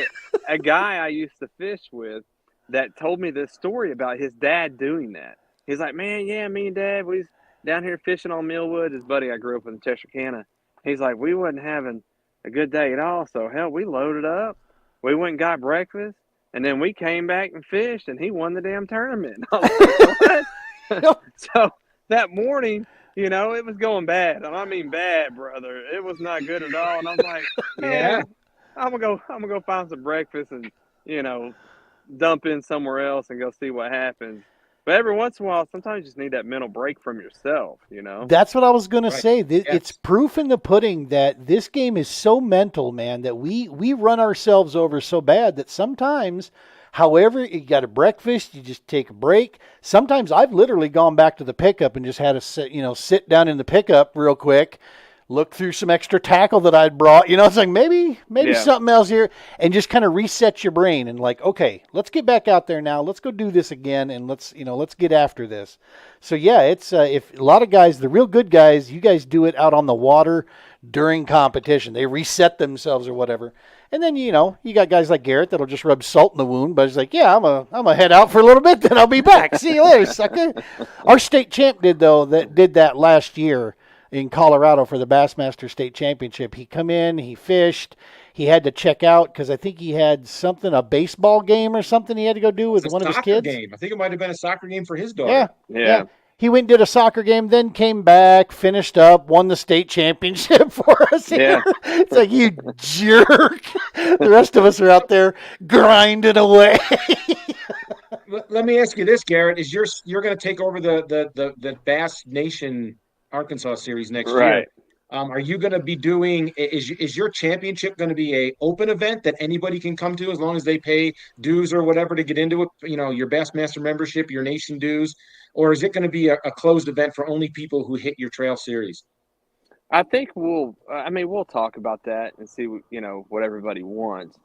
a guy I used to fish with that told me this story about his dad doing that. He's like, man, yeah, me and Dad, we down here fishing on Millwood. His buddy I grew up with in Texarkana. He's like, we wasn't having a good day at all. So, hell, we loaded up. We went and got breakfast. And then we came back and fished, and he won the damn tournament. I was like, what? So that morning, it was going bad. And I mean bad, brother. It was not good at all. And I'm like, yeah, I'm gonna go find some breakfast and, dump in somewhere else and go see what happens. But every once in a while, sometimes you just need that mental break from yourself, That's what I was going to say. It's proof in the pudding that this game is so mental, man, that we run ourselves over so bad that sometimes, however, you got a breakfast, you just take a break. Sometimes I've literally gone back to the pickup and just had to sit down in the pickup real quick, look through some extra tackle that I'd brought. It's like maybe something else here, and just kind of reset your brain and like, okay, let's get back out there now. Let's go do this again, and let's get after this. So yeah, it's if a lot of guys, the real good guys, you guys do it out on the water during competition. They reset themselves or whatever. And then, you got guys like Garrett that'll just rub salt in the wound, but it's like, yeah, I'm a head out for a little bit, then I'll be back. See you later, sucker. Our state champ did that last year in Colorado for the Bassmaster State Championship. He come in, he fished, he had to check out because I think he had a baseball game or something he had to go do with one of his kids. Game. I think it might have been a soccer game for his daughter. Yeah. He went and did a soccer game, then came back, finished up, won the state championship for us here. Yeah. It's like, you jerk. The rest of us are out there grinding away. Let me ask you this, Garrett. You're going to take over the Bass Nation Arkansas series next year. Are you going to be doing? Is your championship going to be a open event that anybody can come to as long as they pay dues or whatever to get into it? Your Bassmaster membership, your nation dues, or is it going to be a closed event for only people who hit your trail series? I think we'll talk about that and see what everybody wants.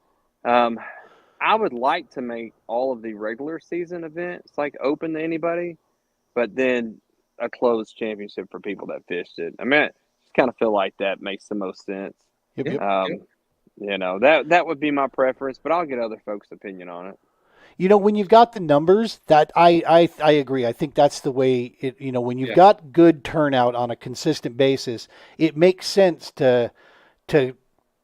I would like to make all of the regular season events like open to anybody, but then a closed championship for people that fished it. I mean, I just kind of feel like that makes the most sense. Yep. That would be my preference, but I'll get other folks' opinion on it. When you've got the numbers, that I agree. I think that's the way it. When you've got good turnout on a consistent basis, it makes sense to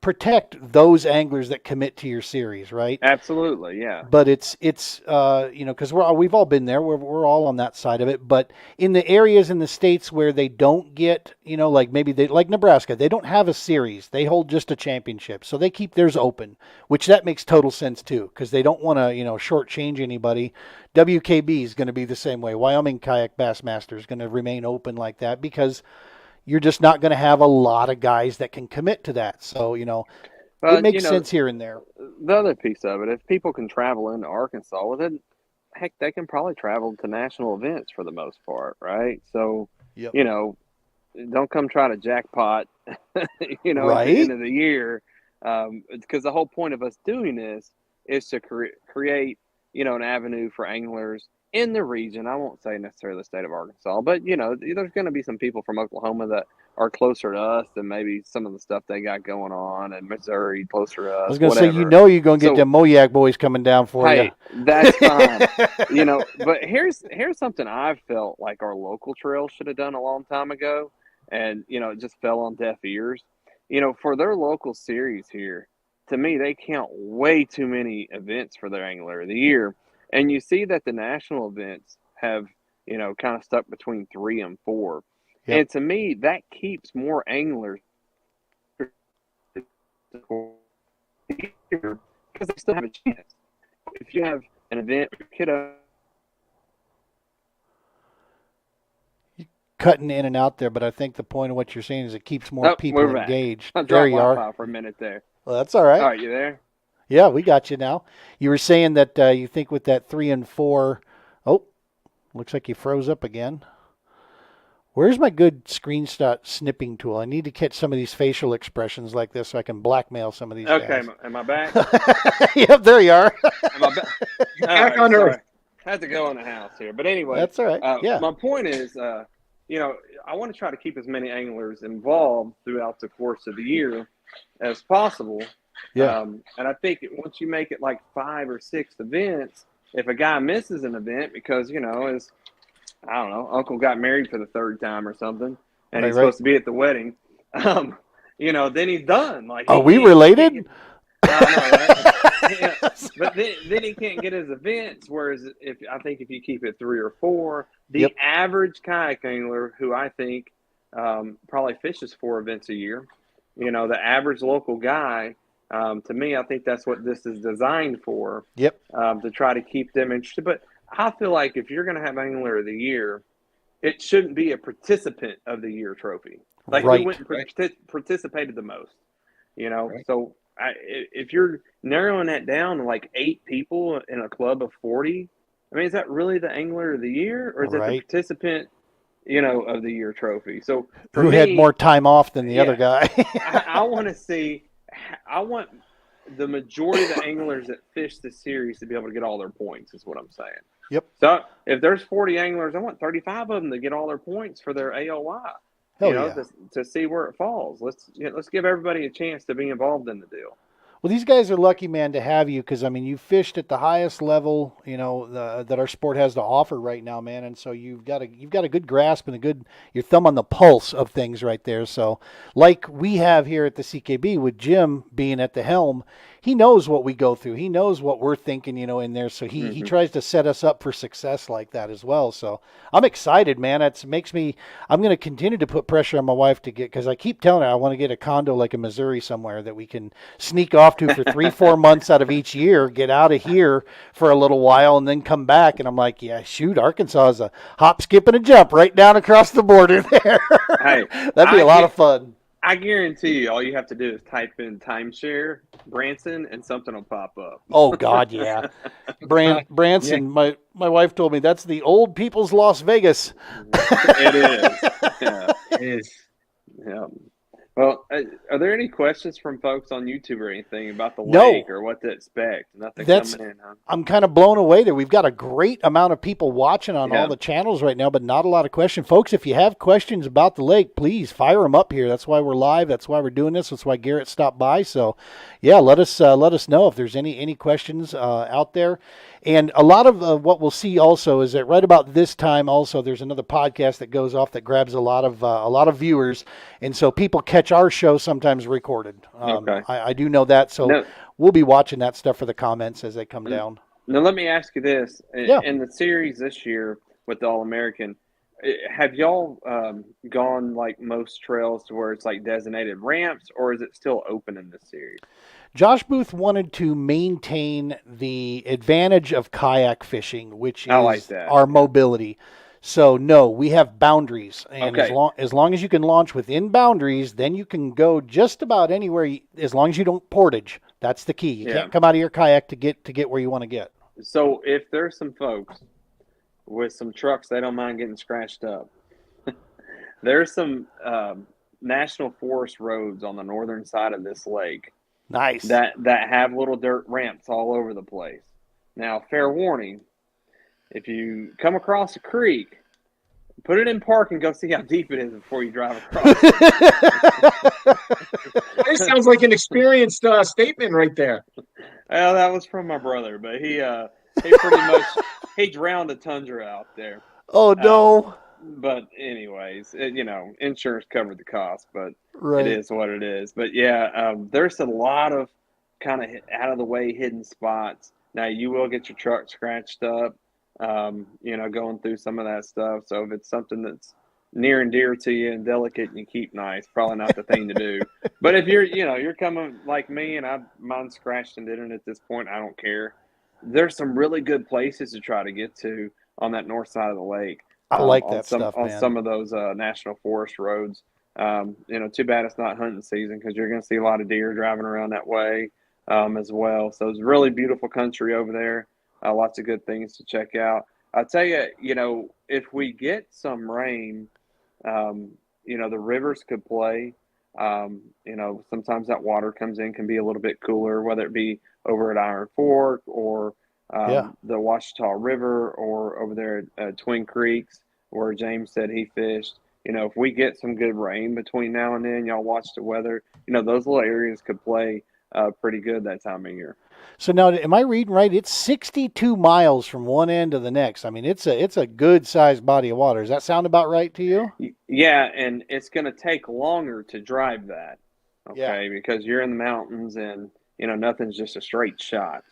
protect those anglers that commit to your series, right? Absolutely, yeah. But it's because we've all been there. We're all on that side of it. But in the areas in the states where they don't get, like maybe like Nebraska, they don't have a series. They hold just a championship, so they keep theirs open, which that makes total sense too, because they don't want to shortchange anybody. WKB is going to be the same way. Wyoming Kayak Bassmaster is going to remain open like that, because you're just not going to have a lot of guys that can commit to that. So, it makes sense here and there. The other piece of it, if people can travel into Arkansas, well, then heck, they can probably travel to national events for the most part, right? So, Yep. Don't come try to jackpot, at the end of the year, because the whole point of us doing this is to create, an avenue for anglers in the region. I won't say necessarily the state of Arkansas, but, there's going to be some people from Oklahoma that are closer to us than maybe some of the stuff they got going on, and Missouri closer to us. I was going to say, you're going to get them Moyak boys coming down for you. Hey, that's fine. But here's something I've felt like our local trails should have done a long time ago, and, it just fell on deaf ears. For their local series here, to me, they count way too many events for their Angler of the Year. And you see that the national events have, kind of stuck between 3 and 4. Yep. And to me, that keeps more anglers because they still have a chance. If you have an event, kiddo. You're cutting in and out there, but I think the point of what you're saying is it keeps more people engaged. There you are. For a minute there. Well, that's all right. All right, you there? Yeah, we got you now. You were saying that you think with that 3 and 4. Oh, looks like you froze up again. Where's my good screenshot snipping tool? I need to catch some of these facial expressions like this so I can blackmail some of these guys. Okay, am I back? Yep, there you are. Am I back? Back on Earth. I had to go in the house here. But anyway. That's all right. Yeah. My point is, I want to try to keep as many anglers involved throughout the course of the year as possible. Yeah. And I think once you make it like 5 or 6 events, if a guy misses an event because, his uncle got married for the 3rd time or something, and he's supposed to be at the wedding, then he's done. Like, are we related? But then he can't get his events. Whereas if you keep it 3 or 4, the average kayak angler who I think probably fishes 4 events a year, the average local guy, to me, I think that's what this is designed for. Yep. To try to keep them interested. But I feel like if you're going to have Angler of the Year, it shouldn't be a participant of the year trophy. Like who went and participated the most, Right. So if you're narrowing that down to like 8 people in a club of 40, I mean, is that really the Angler of the Year, or is it the participant, of the year trophy? So who had more time off than the other guy? I want to see. I want the majority of the anglers that fish the series to be able to get all their points, is what I'm saying. Yep. So if there's 40 anglers, I want 35 of them to get all their points for their AOI. To see where it falls. Let's give everybody a chance to be involved in the deal. Well, these guys are lucky, man, to have you because, I mean, you fished at the highest level, that our sport has to offer right now, man. And so you've got a good grasp and your thumb on the pulse of things right there. So like we have here at the CKB with Jim being at the helm, he knows what we go through. He knows what we're thinking, in there. So he tries to set us up for success like that as well. So I'm excited, man. I'm going to continue to put pressure on my wife to get, because I keep telling her I want to get a condo like in Missouri somewhere that we can sneak off to for 3-4 months out of each year, get out of here for a little while and then come back. And I'm like, yeah, shoot, Arkansas is a hop, skip, and a jump right down across the border there. Hey, that'd be a lot of fun. I guarantee you, all you have to do is type in timeshare Branson, and something will pop up. Oh God, yeah. Branson. My wife told me that's the old people's Las Vegas. It is. Yeah, it is. Yeah. Well, are there any questions from folks on YouTube or anything about the lake or what to expect? Nothing coming in, huh? I'm kind of blown away there. We've got a great amount of people watching on all the channels right now, but not a lot of questions. Folks, if you have questions about the lake, please fire them up here. That's why we're live. That's why we're doing this. That's why Garrett stopped by. So, yeah, let us know if there's any questions out there. And a lot of what we'll see also is that right about this time also there's another podcast that goes off that grabs a lot of viewers, and so people catch our show sometimes recorded. Okay. I do know that, so we'll be watching that stuff for the comments as they come down. Now let me ask you this: in the series this year with the All American, have y'all gone like most trails to where it's like designated ramps, or is it still open in this series? Josh Boothe wanted to maintain the advantage of kayak fishing, which is our mobility. So no, we have boundaries, and Okay. as long as you can launch within boundaries, then you can go just about anywhere. As long as you don't portage, that's the key. You can't come out of your kayak to get where you want to get. So if there's some folks with some trucks, they don't mind getting scratched up. There's some national forest roads on the northern side of this lake. Nice. That have little dirt ramps all over the place. Now, fair warning, if you come across a creek, put it in park and go see how deep it is before you drive across. This sounds like an experienced statement right there. Well, that was from my brother, but he pretty much he drowned a tundra out there. Oh no. But anyways, insurance covered the cost, but right. It is what it is. But yeah, there's a lot of kind of out of the way hidden spots. Now you will get your truck scratched up, going through some of that stuff. So if it's something that's near and dear to you and delicate and you keep nice, probably not the thing to do. But if you're coming like me and mine's scratched and didn't at this point, I don't care. There's some really good places to try to get to on that north side of the lake. I like that stuff, on man. some of those national forest roads. Too bad it's not hunting season because you're going to see a lot of deer driving around that way as well. So it's really beautiful country over there. Lots of good things to check out. I'll tell you, if we get some rain, the rivers could play. Sometimes that water comes in, can be a little bit cooler, whether it be over at Iron Fork or the Ouachita River or over there at Twin Creeks where James said he fished. If we get some good rain between now and then, y'all watch the weather, those little areas could play pretty good that time of year. So now, am I reading right? It's 62 miles from one end to the next. I mean, it's a good sized body of water. Does that sound about right to you? Yeah, and it's going to take longer to drive that, okay, because you're in the mountains and, nothing's just a straight shot.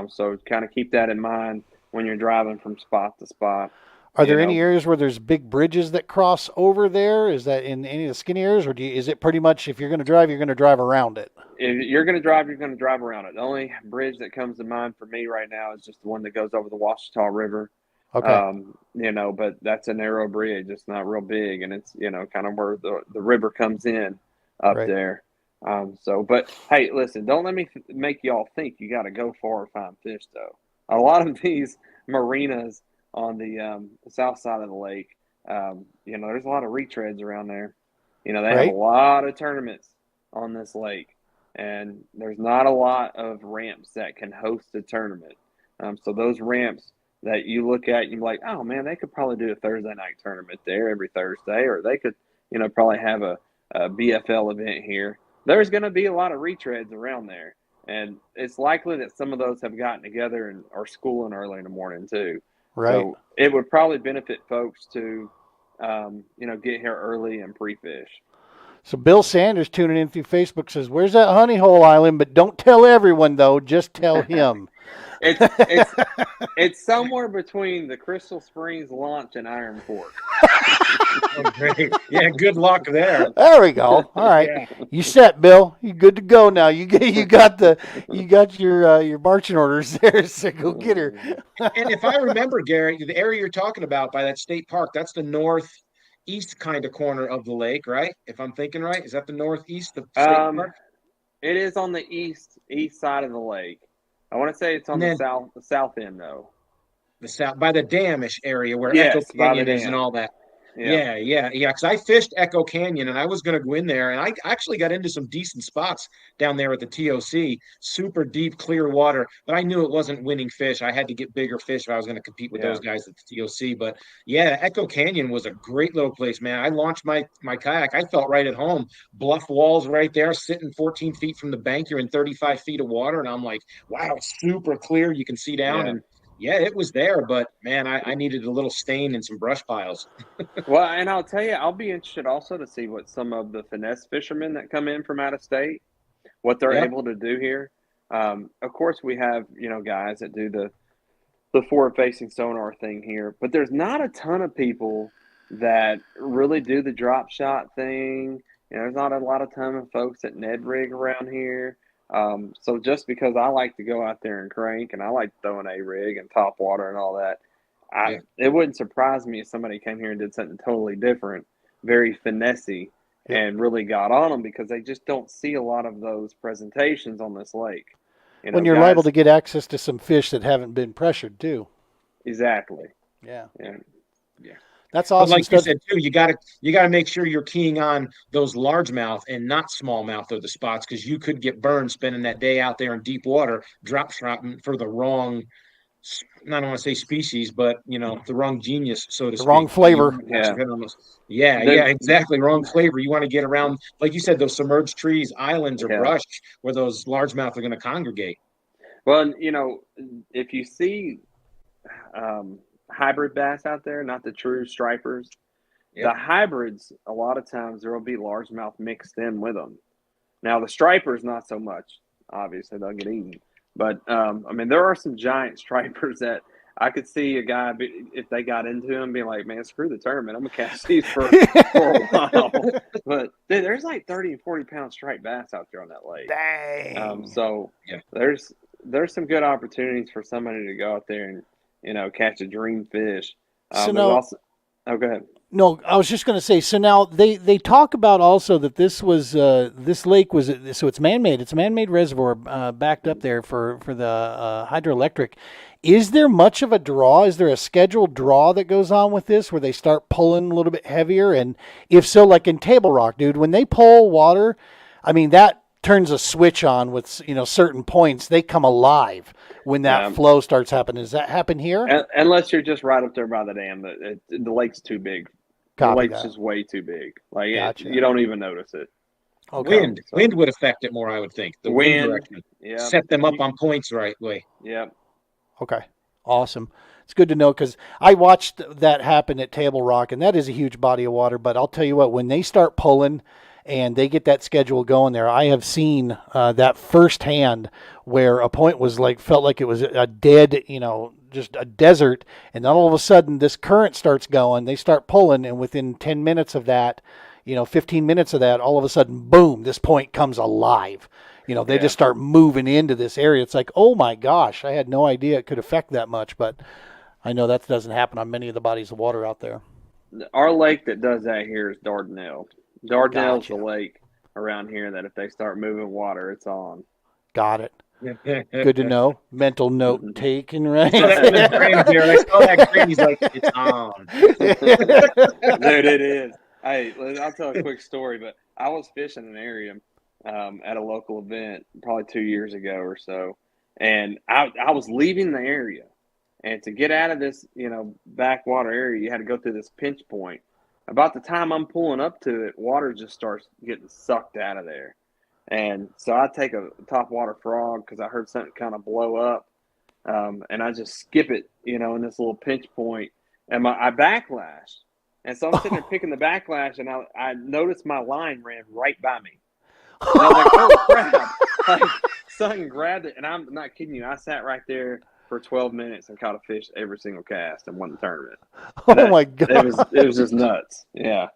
So kind of keep that in mind when you're driving from spot to spot. Are there any areas where there's big bridges that cross over there? Is that in any of the skinny areas, or is it pretty much if you're going to drive, you're going to drive around it? If you're going to drive, you're going to drive around it. The only bridge that comes to mind for me right now is just the one that goes over the Ouachita River. Okay. But that's a narrow bridge. It's not real big, and it's kind of where the river comes in up there. But hey, listen, don't let me make y'all think you got to go far to find fish, though. A lot of these marinas on the south side of the lake, there's a lot of retreads around there. They have a lot of tournaments on this lake, and there's not a lot of ramps that can host a tournament. So those ramps that you look at, you're like, oh man, they could probably do a Thursday night tournament there every Thursday, or they could, probably have a BFL event here. There's going to be a lot of retreads around there, and it's likely that some of those have gotten together and are schooling early in the morning too. Right. So it would probably benefit folks to, get here early and pre-fish. So Bill Sanders tuning in through Facebook says, "Where's that honey hole island? But don't tell everyone though. Just tell him." It's somewhere between the Crystal Springs launch and Iron Fork. Oh, great. Yeah, good luck there. There we go. All right, You set, Bill. You good to go now. You got your marching orders there. So go get her. And if I remember, Garrett, the area you're talking about by that state park, that's the northeast kind of corner of the lake, right? If I'm thinking right, is that the northeast of state park? It is on the east side of the lake. I want to say it's on the south end though. The south by the damish area where Echo Canyon is and all that. Yeah. Because I fished Echo Canyon and I was going to go in there, and I actually got into some decent spots down there at the TOC. Super deep, clear water, but I knew it wasn't winning fish. I had to get bigger fish if I was going to compete with those guys at the TOC. But yeah, Echo Canyon was a great little place, man. I launched my kayak. I felt right at home. Bluff walls right there, sitting 14 feet from the bank. You're in 35 feet of water, and I'm like, wow, it's super clear. You can see down and. Yeah, it was there, but man, I needed a little stain and some brush piles. Well, and I'll tell you, I'll be interested also to see what some of the finesse fishermen that come in from out of state, what they're able to do here. Of course, we have, guys that do the forward-facing sonar thing here, but there's not a ton of people that really do the drop shot thing. There's not a ton of folks that Ned rig around here. So just because I like to go out there and crank and I like throwing a rig and top water and all that, It wouldn't surprise me if somebody came here and did something totally different, very finessey, and really got on them, because they just don't see a lot of those presentations on this lake. When you're liable to get access to some fish that haven't been pressured too. Exactly. Yeah. Yeah. That's awesome. But like you said too, you gotta make sure you're keying on those largemouth and not smallmouth are the spots, because you could get burned spending that day out there in deep water drop shotting for the wrong, I don't want to say species, but the wrong genius, so to speak. The wrong flavor. Yeah, exactly. Wrong flavor. You want to get around, like you said, those submerged trees, islands, or brush where those largemouth are going to congregate. Well, if you see hybrid bass out there, not the true stripers, the hybrids, a lot of times there will be largemouth mixed in with them. Now, the stripers, not so much. Obviously, they'll get eaten. But, there are some giant stripers that I could see a guy, if they got into him, being like, man, screw the tournament. I'm going to catch these for a while. But dude, there's like 30 and 40-pound striped bass out there on that lake. Dang. There's some good opportunities for somebody to go out there and, catch a dream fish. So go ahead. No, I was just going to say, so now they talk about also that this was, this lake was, so it's man-made. It's a man-made reservoir backed up there for the hydroelectric. Is there much of a draw? Is there a scheduled draw that goes on with this where they start pulling a little bit heavier? And if so, like in Table Rock, dude, when they pull water, that turns a switch on with, certain points. They come alive when that flow starts happening. Does that happen here? Unless you're just right up there by the dam. The lake's too big. The lake's just way too big. You don't even notice it. Okay. Wind would affect it more, I would think. The wind direction. Set them up on points the right way. Yeah. Okay. Awesome. It's good to know, because I watched that happen at Table Rock, and that is a huge body of water. But I'll tell you what, when they start pulling and they get that schedule going there, I have seen that firsthand, where a point was felt like it was a dead, just a desert, and then all of a sudden this current starts going, they start pulling, and within 10 minutes of that, 15 minutes of that, all of a sudden, boom, this point comes alive. They just start moving into this area. It's like, oh my gosh, I had no idea it could affect that much, but I know that doesn't happen on many of the bodies of water out there. Our lake that does that here is Dardanelle. Dardanelle's the lake around here that if they start moving water, it's on. Got it. Good to know. Mental note taken, right? I saw that green. He's like, it's on. Dude, it is. Hey, I'll tell a quick story, but I was fishing an area at a local event probably 2 years ago or so, and I was leaving the area, and to get out of this, backwater area, you had to go through this pinch point. About the time I'm pulling up to it, water just starts getting sucked out of there. And so I take a topwater frog because I heard something kind of blow up. And I just skip it, in this little pinch point. And I backlash. And so I'm sitting there picking the backlash, and I noticed my line ran right by me. And I was like, oh, crap. Something grabbed it. And I'm not kidding you. I sat right there for 12 minutes and caught a fish every single cast and won the tournament. My God. It was just nuts. Yeah.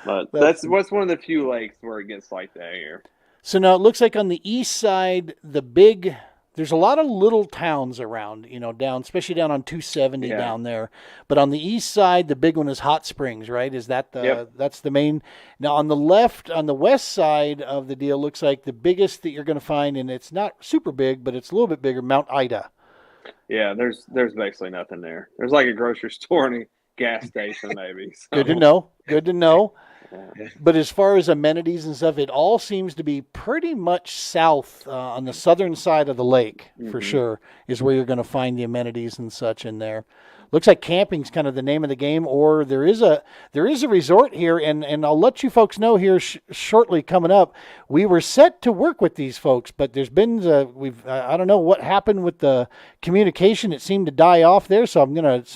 But that's one of the few lakes where it gets like that here. So now it looks like on the east side, there's a lot of little towns around, especially down on 270 down there. But on the east side, the big one is Hot Springs, right? Is that that's the main? Now on the west side of the deal, looks like the biggest that you're going to find, and it's not super big, but it's a little bit bigger, Mount Ida. Yeah, there's basically nothing there. There's like a grocery store and a gas station, maybe. So. Good to know. Good to know. But as far as amenities and stuff, it all seems to be pretty much south on the southern side of the lake, for sure, is where you're going to find the amenities and such in there. Looks like camping's kind of the name of the game, or there is a resort here, and I'll let you folks know here shortly coming up. We were set to work with these folks, but there's been I don't know what happened with the communication. It seemed to die off there, so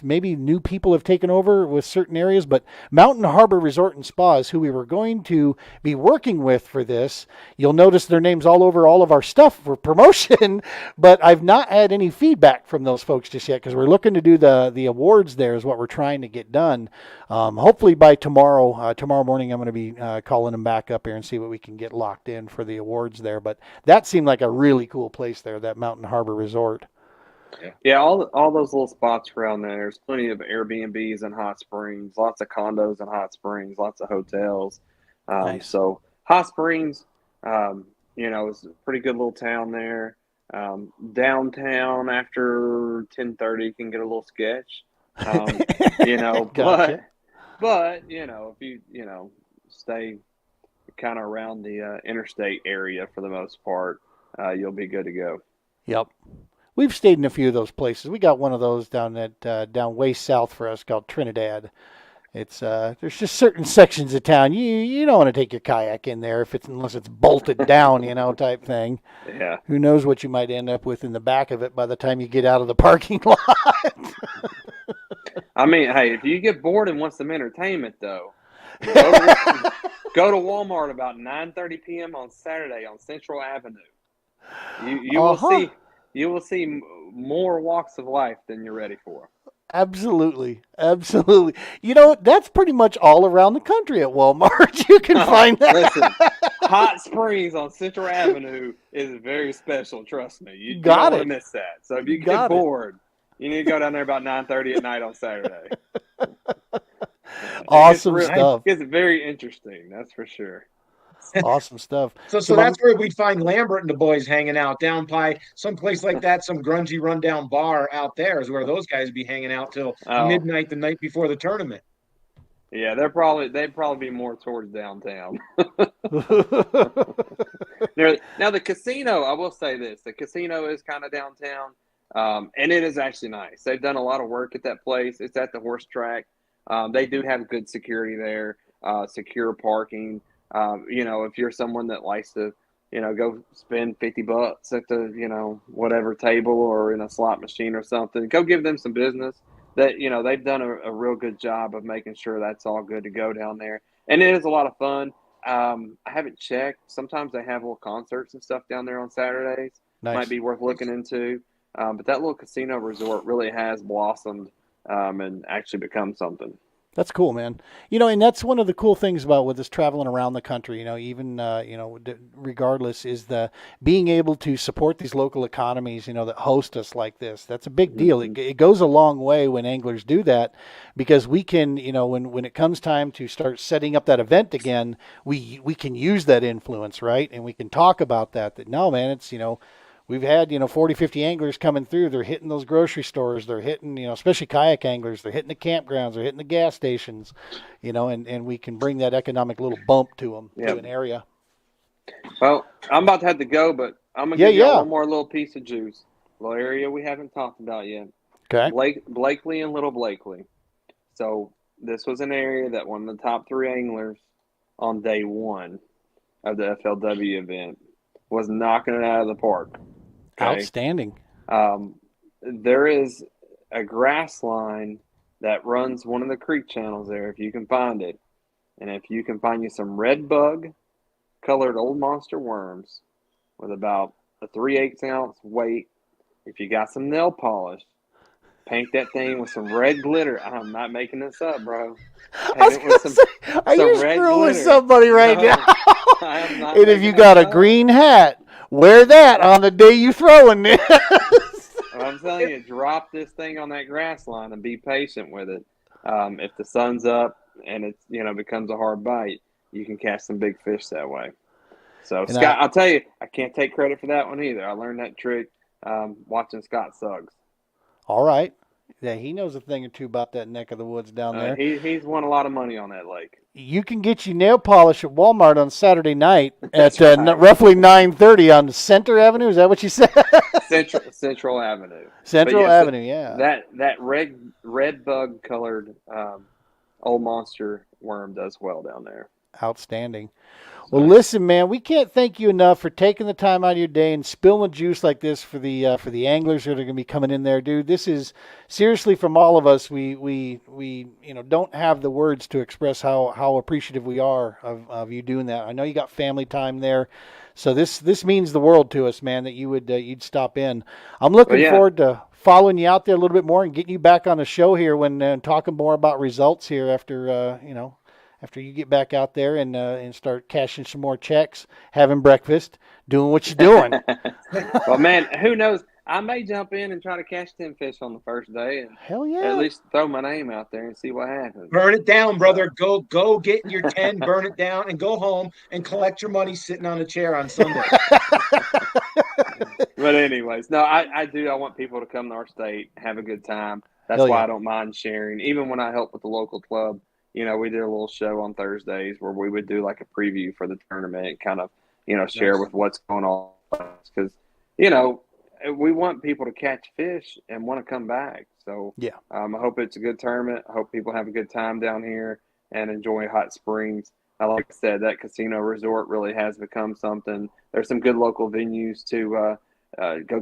maybe new people have taken over with certain areas. But Mountain Harbor Resort and Spa is who we were going to be working with for this. You'll notice their names all over all of our stuff for promotion, but I've not had any feedback from those folks just yet, because we're looking to do the awards there is what we're trying to get done. Hopefully by tomorrow morning, I'm going to be calling them back up here and see what we can get locked in for the awards there. But that seemed like a really cool place there, that Mountain Harbor Resort. Yeah, all those little spots around there. There's plenty of Airbnbs and hot springs, lots of condos and hot springs, lots of hotels. Nice. So Hot Springs, is a pretty good little town there. Downtown after 10:30 can get a little sketch. Gotcha. but if you stay kind of around the interstate area for the most part, you'll be good to go. Yep. We've stayed in a few of those places. We got one of those down way south for us called Trinidad. It's there's just certain sections of town you don't want to take your kayak in there unless it's bolted down, type thing. Yeah. Who knows what you might end up with in the back of it by the time you get out of the parking lot. I mean, hey, if you get bored and want some entertainment, though, go to Walmart about 9:30 p.m. on Saturday on Central Avenue. You will see more walks of life than you're ready for. Absolutely. That's pretty much all around the country at Walmart. You can find that. Listen, Hot Springs on Central Avenue is very special. Trust me. You don't want to miss that. So if you get bored, you need to go down there about 9:30 at night on Saturday. Awesome stuff. It's very interesting, that's for sure. Awesome stuff. So that's where we'd find Lambert and the boys hanging out down by someplace like that, some grungy rundown bar out there is where those guys would be hanging out till midnight the night before the tournament. Yeah, they'd probably be more towards downtown. Now the casino, I will say this, the casino is kind of downtown, and it is actually nice. They've done a lot of work at that place. It's at the horse track. They do have good security there, secure parking. If you're someone that likes to, go spend $50 at the, whatever table or in a slot machine or something, go give them some business. That, they've done a real good job of making sure that's all good to go down there. And it is a lot of fun. I haven't checked. Sometimes they have little concerts and stuff down there on Saturdays. Nice. Might be worth looking into. But that little casino resort really has blossomed and actually become something. That's cool, man. And that's one of the cool things about with us traveling around the country, even, regardless, is the being able to support these local economies, that host us like this. That's a big deal. It goes a long way when anglers do that because we can, when it comes time to start setting up that event again, we can use that influence, right? And we can talk about that no, man, it's, we've had, 40, 50 anglers coming through. They're hitting those grocery stores. They're hitting, especially kayak anglers. They're hitting the campgrounds. They're hitting the gas stations, and we can bring that economic little bump to them, to an area. Well, I'm about to have to go, but I'm going to give you one more little piece of juice. A little area we haven't talked about yet. Okay. Blakely and Little Blakely. So this was an area that one of the top 3 anglers on day 1 of the FLW event was knocking it out of the park. Okay. Outstanding. There is a grass line that runs one of the creek channels there, if you can find it. And if you can find you some red bug colored old monster worms with about a 3/8 ounce weight, if you got some nail polish, paint that thing with some red glitter. I'm not making this up, bro. Are you screwing with somebody right now? And if you got a green hat, wear that on the day you throwing it. I'm telling you, drop this thing on that grass line and be patient with it. If the sun's up and it's becomes a hard bite, you can catch some big fish that way. So Scott, I'll tell you, I can't take credit for that one either. I learned that trick watching Scott Suggs. All right. Yeah, he knows a thing or two about that neck of the woods down there. He's won a lot of money on that lake. You can get you nail polish at Walmart on Saturday night at right. roughly 9:30 on Center Avenue. Is that what you said? Central Avenue. Central Avenue, yeah. That red bug colored old monster worm does well down there. Outstanding. Well, listen, man, we can't thank you enough for taking the time out of your day and spilling juice like this for the anglers that are going to be coming in there, dude. This is seriously from all of us. We don't have the words to express how appreciative we are of you doing that. I know you got family time there, so this means the world to us, man. That you'd stop in. I'm looking forward to following you out there a little bit more and getting you back on the show here when talking more about results here after after you get back out there and start cashing some more checks, having breakfast, doing what you're doing. Well, man, who knows? I may jump in and try to catch 10 fish on the first day, and hell yeah, at least throw my name out there and see what happens. Burn it down, brother. Go get in your 10, burn it down, and go home and collect your money sitting on a chair on Sunday. But anyways, no, I do. I want people to come to our state, have a good time. That's Hell why yeah. I don't mind sharing. Even when I help with the local club, we did a little show on Thursdays where we would do like a preview for the tournament and kind of, share Nice. with what's going on. Because, we want people to catch fish and want to come back. So Yeah. I hope it's a good tournament. I hope people have a good time down here and enjoy Hot Springs. Like I said, that casino resort really has become something. There's some good local venues to go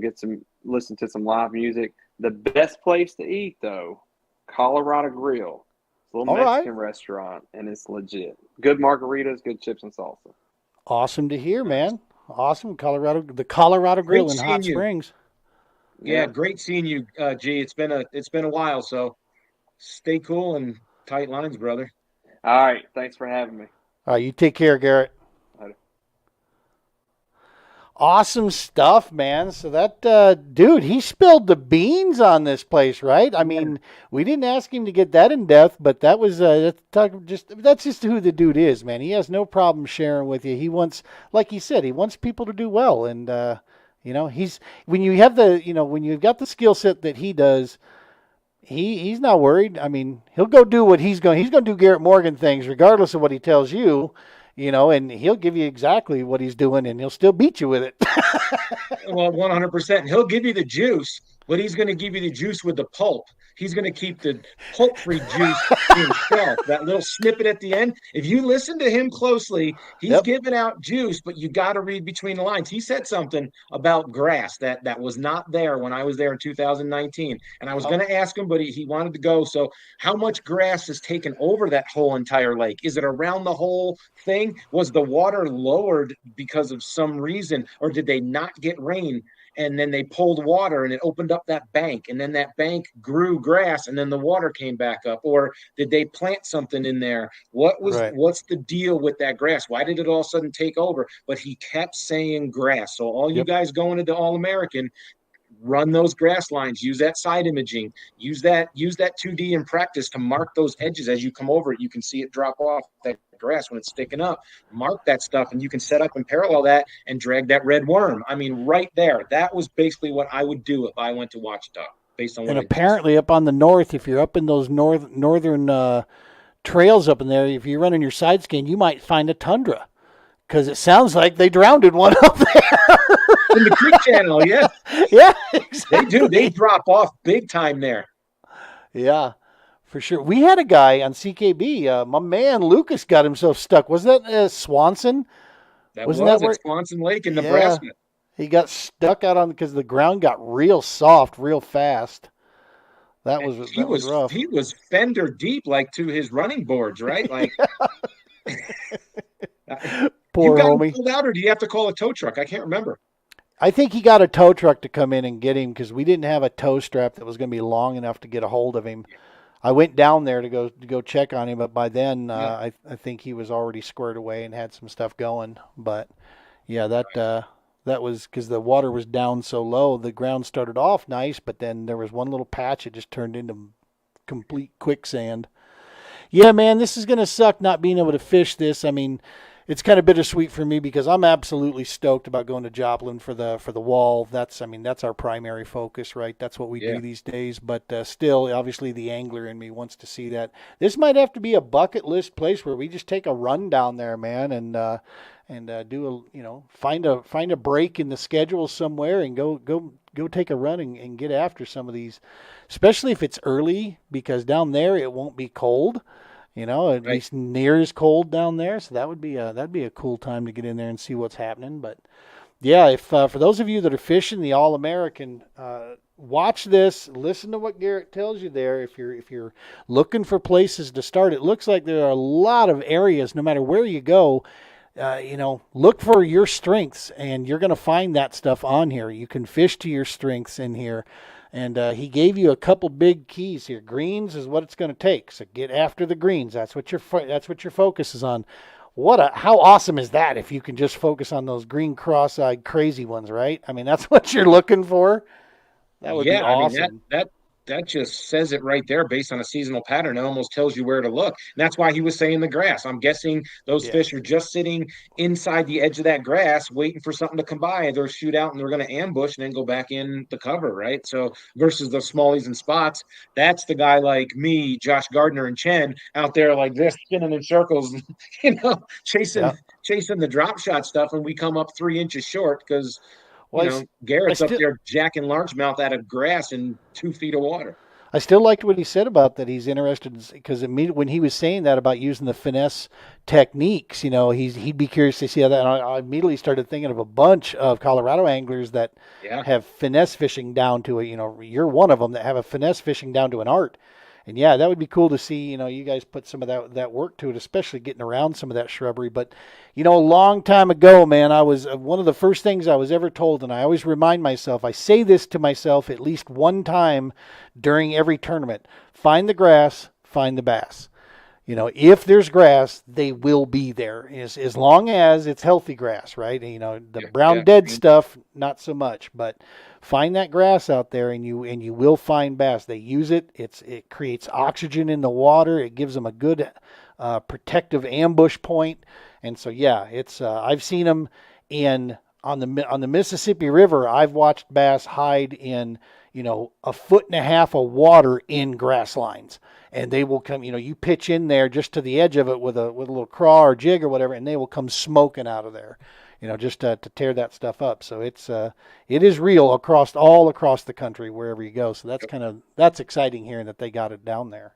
listen to some live music. The best place to eat, though, Colorado Grill. It's a little All Mexican right. restaurant, and it's legit. Good margaritas, good chips and salsa. Awesome to hear, man. Awesome. the Colorado Grill in seeing Hot you. Springs. Yeah, great seeing you, G. It's been a while, so stay cool and tight lines, brother. All right. Thanks for having me. All right, you take care, Garrett. Later. Awesome stuff, man. So that dude, he spilled the beans on this place, right? I mean, we didn't ask him to get that in depth, but that was that's just who the dude is, man. He has no problem sharing with you. He wants, like he said, he wants people to do well, and he's when you've got the skill set that he does. He's not worried. I mean, he'll go do what he's going to do Garrett Morgan things regardless of what he tells you, and he'll give you exactly what he's doing and he'll still beat you with it. Well, 100%. He'll give you the juice, but he's going to give you the juice with the pulp. He's going to keep the pulp-free juice to himself. That little snippet at the end. If you listen to him closely, he's giving out juice, but you got to read between the lines. He said something about grass that was not there when I was there in 2019. And I was going to ask him, but he wanted to go. So how much grass is taken over that whole entire lake? Is it around the whole thing? Was the water lowered because of some reason, or did they not get rain? And then they pulled water and it opened up that bank, and then that bank grew grass, and then the water came back up. Or did they plant something in there? What's the deal with that grass? Why did it all of a sudden take over? But he kept saying grass. So all you guys going into All American, run those grass lines, use that side imaging, use that 2D in practice to mark those edges. As you come over it, you can see it drop off that grass when it's sticking up. Mark that stuff, and you can set up and parallel that and drag that red worm. I mean, right there. That was basically what I would do if I went to Ouachita, based on what. And apparently up on the north, if you're up in those northern trails up in there, if you're running your side scan, you might find a tundra, because it sounds like they drowned one up there. In the creek channel, yeah. Yeah, exactly. They do. They drop off big time there. Yeah, for sure. We had a guy on CKB. My man Lucas got himself stuck. Was that Swanson? That was at Swanson Lake in Nebraska. He got stuck out on because the ground got real soft real fast. That was rough. He was fender deep, like to his running boards, right? Like, poor you got homie. him pulled out, or do you have to call a tow truck? I can't remember. I think he got a tow truck to come in and get him, because we didn't have a tow strap that was going to be long enough to get a hold of him. I went down there to go check on him, but by then I think he was already squared away and had some stuff going. But yeah, that was because the water was down so low. The ground started off nice, but then there was one little patch. It just turned into complete quicksand. Yeah, man, this is going to suck not being able to fish this. I mean, it's kind of bittersweet for me because I'm absolutely stoked about going to Joplin for the wall. That's our primary focus, right? That's what we do these days. But still, obviously, the angler in me wants to see that. This might have to be a bucket list place where we just take a run down there, man, and do find a break in the schedule somewhere and go take a run and get after some of these, especially if it's early, because down there it won't be cold. At least near as cold down there. So that'd be a cool time to get in there and see what's happening. But yeah, if for those of you that are fishing the All American, watch this, listen to what Garrett tells you there. If you're looking for places to start, it looks like there are a lot of areas, no matter where you go. Look for your strengths, and you're going to find that stuff on here. You can fish to your strengths in here. And he gave you a couple big keys here. Greens is what it's going to take. So get after the greens. That's what your focus is on. How awesome is that if you can just focus on those green cross-eyed crazy ones, right? I mean, that's what you're looking for. That would be awesome. I mean, that just says it right there based on a seasonal pattern. It almost tells you where to look. And that's why he was saying the grass. I'm guessing those fish are just sitting inside the edge of that grass, waiting for something to come by. They'll shoot out and they're going to ambush and then go back in the cover, right? So versus the smallies and spots, that's the guy like me, Josh Gardner, and Chen out there like this, spinning in circles, chasing the drop shot stuff, and we come up 3 inches short because Garrett's up there jacking largemouth out of grass in 2 feet of water. I still liked what he said about that. He's interested because when he was saying that about using the finesse techniques, he'd be curious to see how that. And I immediately started thinking of a bunch of Colorado anglers that have finesse fishing down to you're one of them that have a finesse fishing down to an art. And that would be cool to see, you guys put some of that work to it, especially getting around some of that shrubbery. But, a long time ago, man, I was one of the first things I was ever told, and I always remind myself, I say this to myself at least one time during every tournament: find the grass, find the bass. If there's grass, they will be there as long as it's healthy grass, right? The brown dead stuff, not so much, but find that grass out there and you will find bass. They use it. It creates oxygen in the water. It gives them a good protective ambush point. And so, it's I've seen them on the Mississippi River. I've watched bass hide in, 1.5 foot of water in grass lines. And they will come, you pitch in there just to the edge of it with a little craw or jig or whatever, and they will come smoking out of there, just to tear that stuff up. So it is real all across the country, wherever you go. So that's exciting hearing that they got it down there.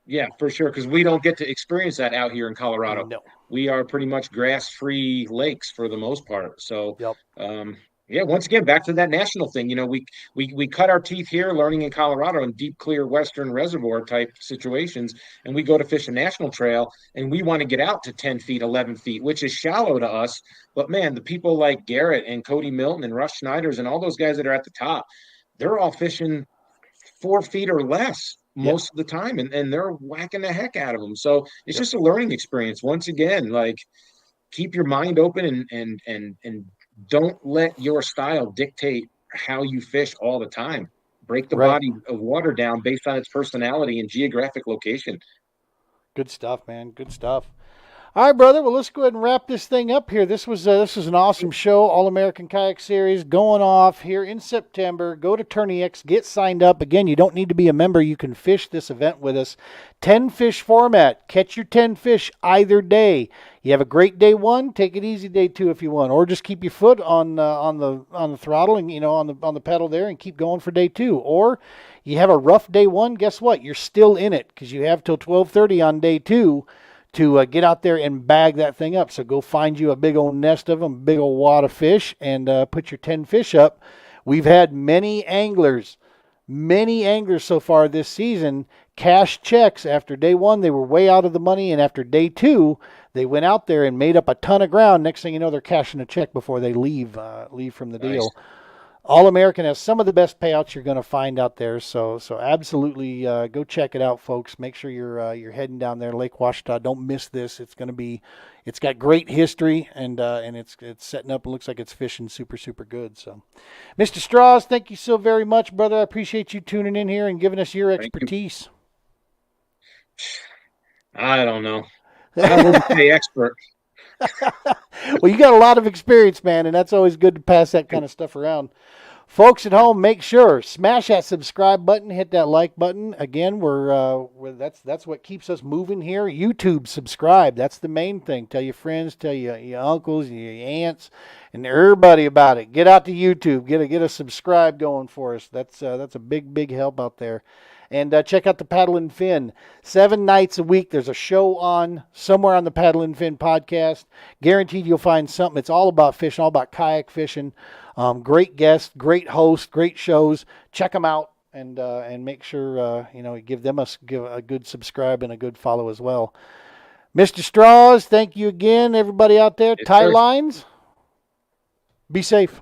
Yeah, for sure, because we don't get to experience that out here in Colorado. No. We are pretty much grass-free lakes for the most part. So, once again, back to that national thing. We cut our teeth here learning in Colorado in deep, clear western reservoir type situations, and we go to fish a national trail, and we want to get out to 10 feet, 11 feet, which is shallow to us. But, man, the people like Garrett and Cody Milton and Russ Schneiders and all those guys that are at the top, they're all fishing 4 feet or less most of the time, and they're whacking the heck out of them. So it's just a learning experience. Once again, like, keep your mind open and don't let your style dictate how you fish all the time. Break the body of water down based on its personality and geographic location. Good stuff, man. Good stuff. All right, brother. Well, let's go ahead and wrap this thing up here. This was an awesome show. All American Kayak Series going off here in September. Go to TourneyX, get signed up. Again, you don't need to be a member. You can fish this event with us. 10 fish format. Catch your 10 fish either day. You have a great day one. Take it easy day two if you want, or just keep your foot on the throttle and on the pedal there and keep going for day two. Or you have a rough day one. Guess what? You're still in it because you have till 12:30 on day two to get out there and bag that thing up. So go find you a big old nest of them, big old wad of fish, and put your 10 fish up. We've had many anglers so far this season cash checks. After day one, they were way out of the money, and after day two, they went out there and made up a ton of ground. Next thing you know, they're cashing a check before they leave from the deal. All American has some of the best payouts you're going to find out there, so absolutely go check it out, folks. Make sure you're heading down there, Lake Ouachita. Don't miss this. It's got great history, and it's setting up and looks like it's fishing super, super good. So, Mr. Strauss, thank you so very much, brother. I appreciate you tuning in here and giving us your expertise. I don't know. I wouldn't say expert. Well, you got a lot of experience, man, and that's always good to pass that kind of stuff around. Folks at home, make sure smash that subscribe button, hit that like button. Again, that's what keeps us moving here. YouTube, subscribe. That's the main thing. Tell your friends, tell your uncles, your aunts, and everybody about it. Get out to YouTube. Get a subscribe going for us. That's a big help out there. And check out the Paddle and Fin. 7 nights a week, there's a show on somewhere on the Paddle and Fin podcast. Guaranteed you'll find something. It's all about fishing, all about kayak fishing. Great guests, great hosts, great shows. Check them out and make sure give a good subscribe and a good follow as well. Mr. Strauss, thank you again, everybody out there. Tie lines. Be safe.